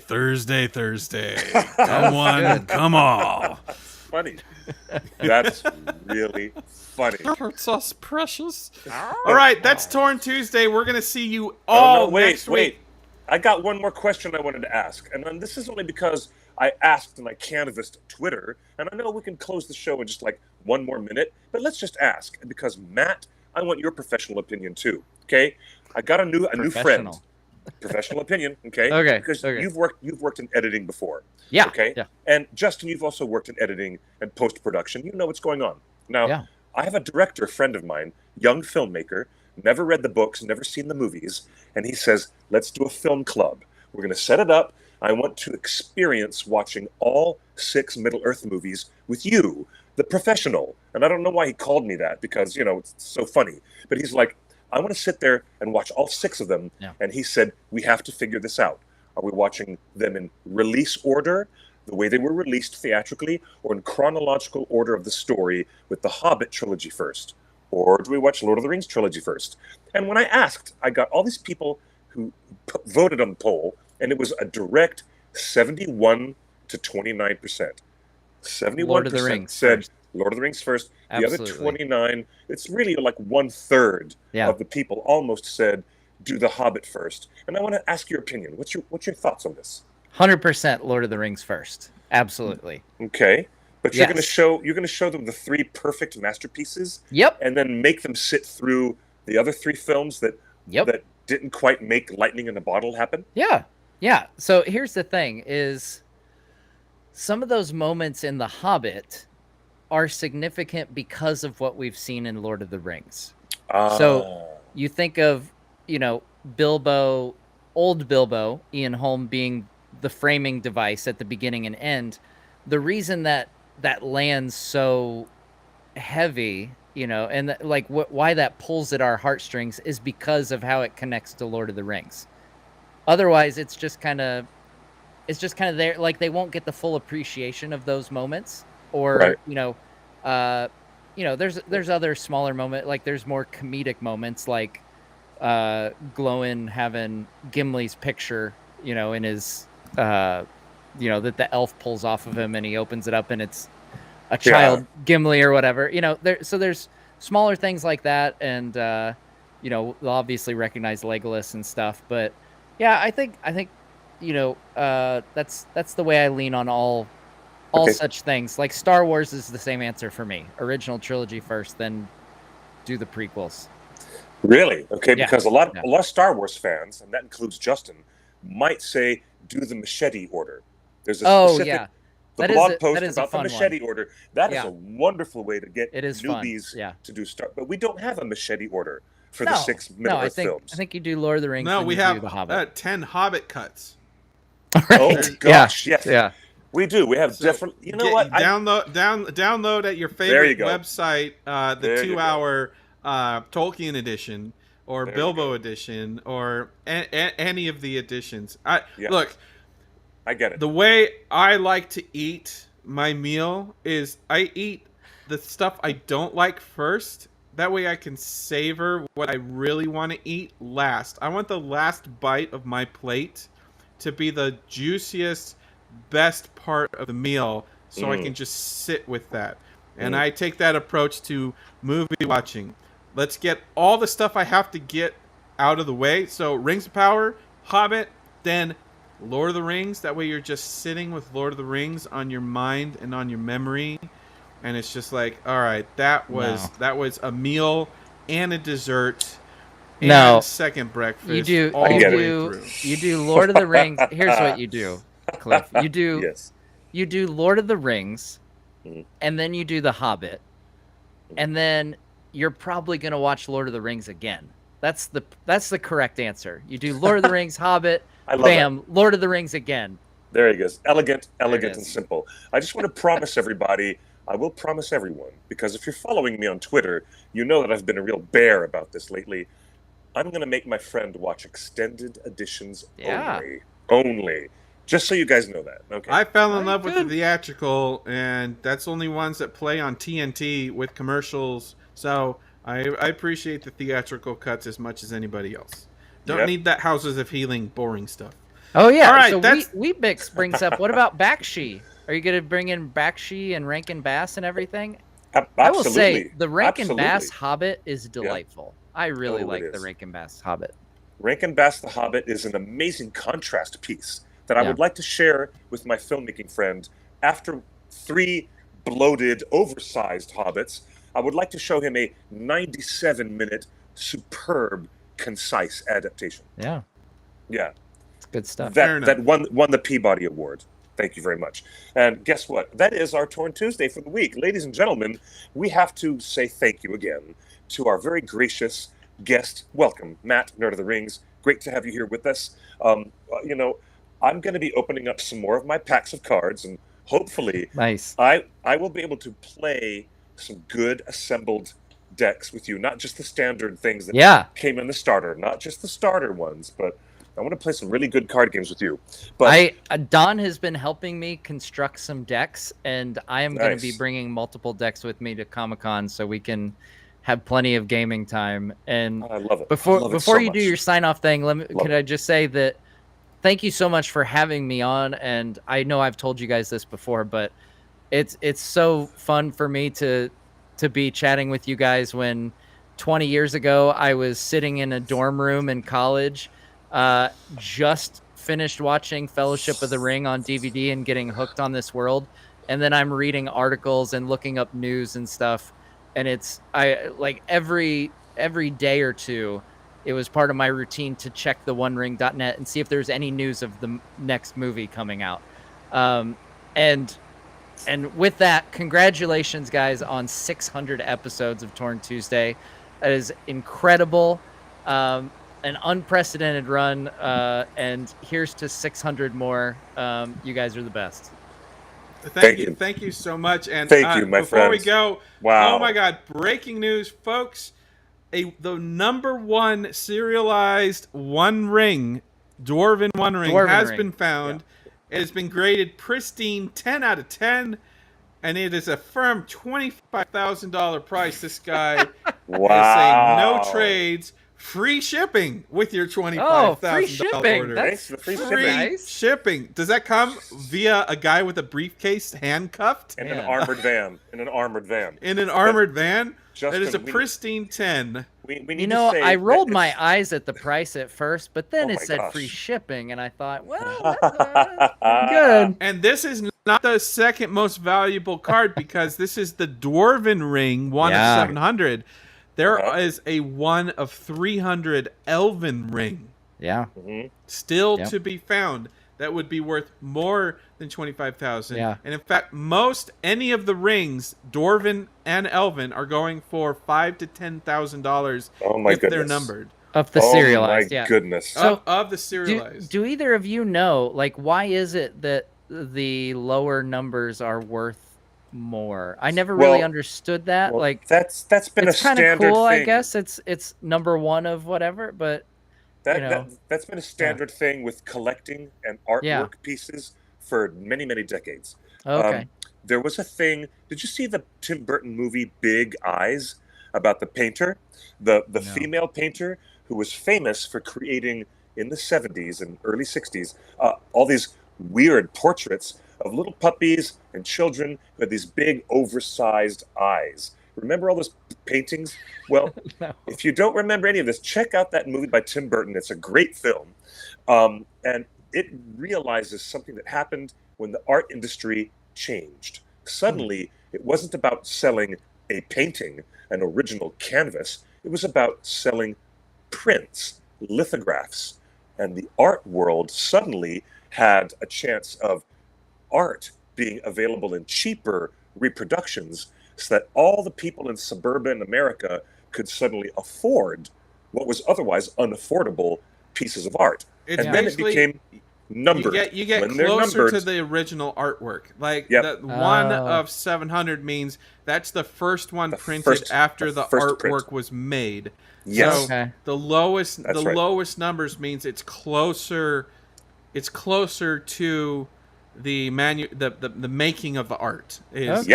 Come on, come on. Funny. That's really funny. Hurts us, precious. All right, that's Torn Tuesday. We're gonna see you all next week. Wait. I got one more question I wanted to ask, and this is only because I asked and I canvassed Twitter, and I know we can close the show in just like one more minute, but let's just ask because Matt, I want your professional opinion too. Okay, I got a new friend. Professional opinion, okay? Okay. Because you've worked in editing before. Yeah. Okay. Yeah. And Justin, you've also worked in editing and post-production. You know what's going on. Now, I have a director friend of mine, young filmmaker, never read the books, never seen the movies, and he says, "Let's do a film club. We're going to set it up. I want to experience watching all 6 Middle-earth movies with you, the professional." And I don't know why he called me that because, it's so funny. But he's like, I want to sit there and watch all 6 of them. Yeah. And he said, we have to figure this out. Are we watching them in release order, the way they were released theatrically, or in chronological order of the story with the Hobbit trilogy first? Or do we watch Lord of the Rings trilogy first? And when I asked, I got all these people who voted on the poll, and it was a direct 71 to 29%. 71% said first. Lord of the Rings first. Absolutely. The other 29, it's really like 1/3 of the people almost said, do the Hobbit first. And I want to ask your opinion. What's your thoughts on this? 100% Lord of the Rings first. Absolutely. Okay. But you're going to show them the 3 perfect masterpieces. Yep. And then make them sit through the other 3 films that didn't quite make lightning in a bottle happen. Yeah. Yeah. So here's the thing is some of those moments in The Hobbit are significant because of what we've seen in Lord of the Rings. So you think of, Bilbo, old Bilbo, Ian Holm being the framing device at the beginning and end. The reason that that lands so heavy, you know, and like why that pulls at our heartstrings is because of how it connects to Lord of the Rings. Otherwise, it's just kind of there. Like they won't get the full appreciation of those moments, or Right. there's other smaller moments. Like there's more comedic moments, like Glowin having Gimli's picture, you know, in his that the elf pulls off of him and he opens it up and it's a child Gimli or whatever, you know. There's smaller things like that, and they'll obviously recognize Legolas and stuff. But yeah, I think that's the way I lean on all such things. Like Star Wars is the same answer for me. Original trilogy first, then do the prequels. Really? Okay, yeah. Because a lot of Star Wars fans, and that includes Justin, might say do the machete order. There's a specific blog post about the machete order. That is a wonderful way to get newbies to do Star. But we don't have a machete order for the 6 Middle-earth films. I think you do Lord of the Rings. No, we have 10 Hobbit cuts. Right. Oh gosh, yes. Yeah. We do. We have different. You know what? Download at your favorite website the 2-hour Tolkien edition or Bilbo edition or any of the editions. Look, I get it. The way I like to eat my meal is I eat the stuff I don't like first. That way I can savor what I really want to eat last. I want the last bite of my plate to be the juiciest, best part of the meal, so I can just sit with that. And I take that approach to movie watching. Let's get all the stuff I have to get out of the way. So Rings of Power, Hobbit, then Lord of the Rings. That way you're just sitting with Lord of the Rings on your mind and on your memory. And it's just like, all right, that was a meal and a dessert and a second breakfast. You do Lord of the Rings. Here's what you do, Cliff. You do Lord of the Rings, and then you do The Hobbit, and then you're probably gonna watch Lord of the Rings again. That's the correct answer. You do Lord of the Rings, Hobbit, bam, Lord of the Rings again. There he goes. Elegant and simple. I just want to promise everybody, I will promise everyone, because if you're following me on Twitter, you know that I've been a real bear about this lately. I'm going to make my friend watch extended editions only. Just so you guys know that. Okay. I fell in love with the theatrical, and that's only ones that play on TNT with commercials. So I appreciate the theatrical cuts as much as anybody else. Don't need that Houses of Healing boring stuff. Oh, yeah. All right, so Weebix brings up, what about Bakshi? Are you going to bring in Bakshi and Rankin Bass and everything? Absolutely. I will say the Rankin Bass Hobbit is delightful. I really like the Rankin Bass Hobbit. Rankin Bass the Hobbit is an amazing contrast piece that I would like to share with my filmmaking friend. After 3 bloated, oversized Hobbits, I would like to show him a 97-minute, superb, concise adaptation. Yeah. Yeah. It's good stuff. That won the Peabody Award. Thank you very much. And guess what? That is our Torn Tuesday for the week. Ladies and gentlemen, we have to say thank you again to our very gracious guest. Welcome, Matt, Nerd of the Rings. Great to have you here with us. I'm going to be opening up some more of my packs of cards, and hopefully I will be able to play some good assembled decks with you, not just the standard things that came in the starter, not just the starter ones, but I want to play some really good card games with you. But Don has been helping me construct some decks, and I am going to be bringing multiple decks with me to Comic-Con so we can have plenty of gaming time. And I love it. Before you do your sign-off thing, could I just say that thank you so much for having me on. And I know I've told you guys this before, but it's so fun for me to be chatting with you guys when 20 years ago I was sitting in a dorm room in college, just finished watching Fellowship of the Ring on DVD and getting hooked on this world. And then I'm reading articles and looking up news and stuff. And every day or two, it was part of my routine to check the onering.net and see if there's any news of the next movie coming out. And with that, congratulations, guys, on 600 episodes of Torn Tuesday. That is incredible. An unprecedented run. And here's to 600 more. You guys are the best. Thank you so much. And thank you, my before friends. we go, Wow. oh my God, breaking news, folks. The #1 serialized One Ring, Dwarven One Ring, has been found. Yeah. It has been graded pristine 10 out of 10, and it is a firm $25,000 price. This guy wow. is saying no trades, free shipping with your $25,000 order. That's free shipping. Does that come via a guy with a briefcase handcuffed? In an armored van. In an armored van. In an armored van? Justin, that is a pristine 10. We need to say I rolled my eyes at the price at first, but then it said free shipping, and I thought, well, that's good. And this is not the second most valuable card because this is the Dwarven Ring, 1 of 700. There is a 1 of 300 Elven Ring. Yeah. Still to be found. That would be worth more than 25,000. Yeah. And in fact, any of the rings, Dwarven and Elven, are going for $5,000 to $10,000 if they're numbered. Of the serialized, my goodness. So, of the serialized. Do either of you know, like, why is it that the lower numbers are worth more? I never really understood that. Like, that's been a standard kind of cool, thing. I guess. It's #1 of whatever, but that's been a standard thing with collecting and artwork pieces for many, many decades. Okay. There was a thing. Did you see the Tim Burton movie Big Eyes about the painter, the female painter who was famous for creating in the 70s and early 60s all these weird portraits of little puppies and children who had these big oversized eyes? Remember all those paintings? Well, if you don't remember any of this, check out that movie by Tim Burton. It's a great film. And it realizes something that happened when the art industry changed. Suddenly, it wasn't about selling a painting, an original canvas. It was about selling prints, lithographs. And the art world suddenly had a chance of art being available in cheaper reproductions, so that all the people in suburban America could suddenly afford what was otherwise unaffordable pieces of art. And then it became numbered. You get closer to the original artwork. Like the 1 of 700 means that's the first one printed after the artwork was made. Yes. So the lowest numbers means it's closer to the making of the art is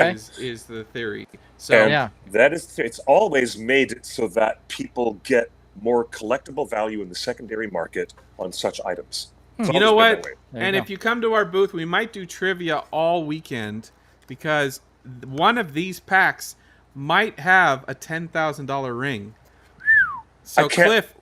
the theory. So that is, it's always made it so that people get more collectible value in the secondary market on such items. You know what? And if you come to our booth, we might do trivia all weekend because one of these packs might have a $10,000 ring. So Cliff,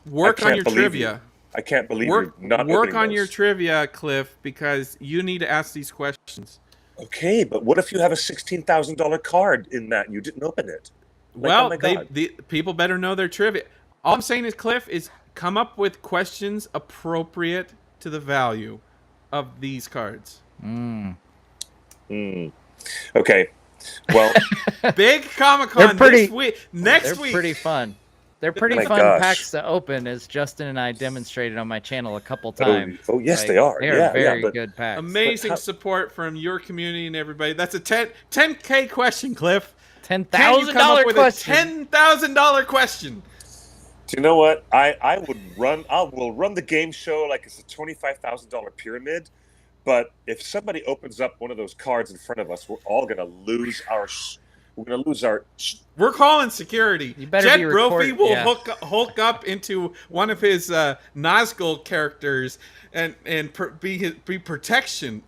work on your trivia. I can't believe you're not work on your trivia, Cliff, because you need to ask these questions. Okay, but what if you have a $16,000 card in that and you didn't open it? Well, the people better know their trivia. All I'm saying is, Cliff, is come up with questions appropriate to the value of these cards. Okay. Well, big Comic-Con this week. Next week. They're pretty fun. They're pretty fun packs to open, as Justin and I demonstrated on my channel a couple times. Oh yes, they are. They're very good packs. Amazing support from your community and everybody. That's a $10K question, Cliff. $10,000 question. $10,000 question. Do you know what? I will run the game show like it's a $25,000 pyramid. But if somebody opens up one of those cards in front of us, we're all gonna lose our. We're calling security. You better Jed be Brophy will hulk up into one of his Nazgul characters and be protection.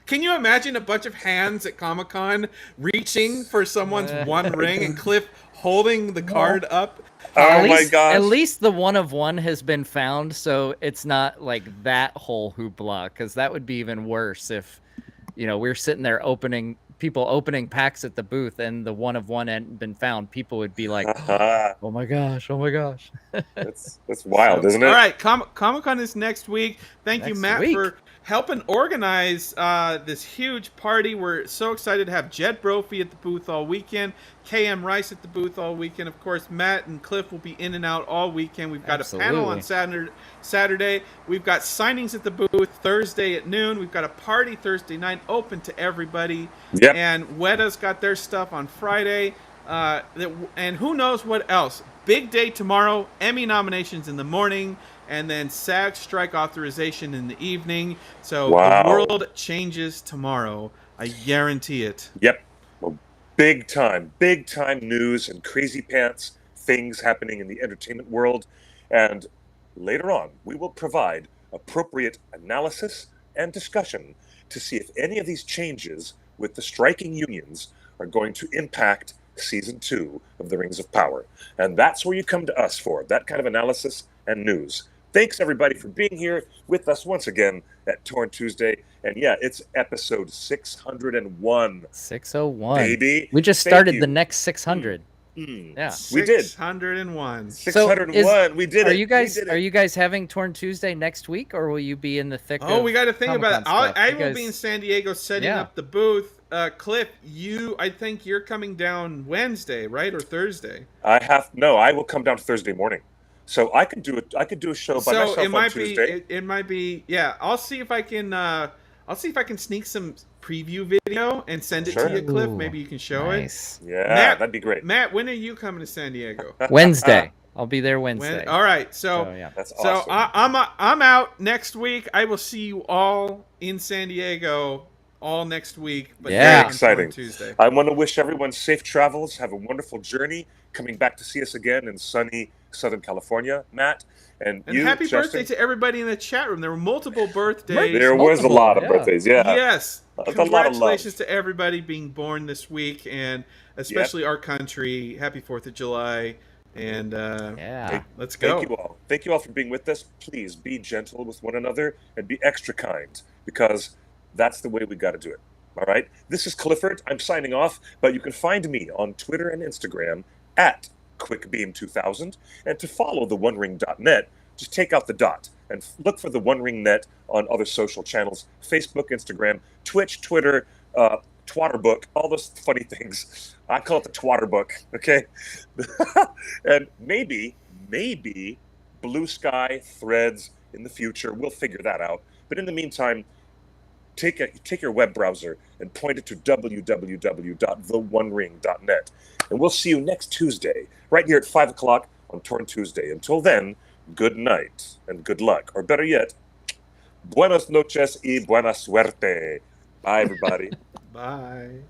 Can you imagine a bunch of hands at Comic-Con reaching for someone's one ring and Cliff holding the card up? My gosh. At least the 1 of 1 has been found, so it's not like that whole hoopla, because that would be even worse if, we're sitting there opening packs at the booth and the 1 of 1 hadn't been found. People would be like, oh my gosh. That's wild, isn't it? All right, Comic-Con is next week. Thank you, Matt, for helping organize this huge party. We're so excited to have Jed Brophy at the booth all weekend, KM Rice at the booth all weekend. Of course, Matt and Cliff will be in and out all weekend. We've got a panel on Saturday. We've got signings at the booth Thursday at noon. We've got a party Thursday night open to everybody. Yep. And WETA's got their stuff on Friday. And who knows what else. Big day tomorrow. Emmy nominations in the morning. And then SAG strike authorization in the evening. So the world changes tomorrow. I guarantee it. Yep. Well, big time news and crazy pants things happening in the entertainment world. And later on, we will provide appropriate analysis and discussion to see if any of these changes with the striking unions are going to impact Season 2 of The Rings of Power. And that's where you come to us for that kind of analysis and news. Thanks, everybody, for being here with us once again at Torn Tuesday. And yeah, it's episode 601. 601. Baby. We just started the next 600. Yeah. We did. 601. 601. We did it. Are you guys having Torn Tuesday next week, or will you be in the thick of we got to think about it. I will be in San Diego setting Yeah. up the booth. Cliff, I think you're coming down Wednesday, right? Or Thursday? I will come down Thursday morning. So I could do a show by myself on Tuesday. It might be, yeah. I'll see if I can sneak some preview video and send it to you, Cliff. Maybe you can show it. Yeah, that'd be great. Matt, when are you coming to San Diego? Wednesday. I'll be there Wednesday. All right. So yeah. That's awesome. I'm out next week. I will see you all in San Diego all next week. But yeah, exciting. Tuesday. I want to wish everyone safe travels. Have a wonderful journey coming back to see us again in sunny Southern California, Matt. And you, happy Justin, birthday to everybody in the chat room. There were multiple birthdays. There was a lot of birthdays, yeah. Yes. That's a lot of love. Congratulations to everybody being born this week, and especially our country. Happy 4th of July. And let's go. Thank you all. Thank you all for being with us. Please be gentle with one another and be extra kind, because that's the way we got to do it. All right? This is Clifford. I'm signing off, but you can find me on Twitter and Instagram at QuickBeam2000, and to follow the OneRing.net, just take out the dot and look for the One Ring Net on other social channels: Facebook, Instagram, Twitch, Twitter, Twatterbook, all those funny things. I call it the Twatterbook, okay? And maybe Blue Sky, Threads in the future. We'll figure that out. But in the meantime, take your web browser and point it to www.theonering.net. And we'll see you next Tuesday, right here at 5 o'clock on Torn Tuesday. Until then, good night and good luck. Or better yet, buenas noches y buena suerte. Bye, everybody. Bye.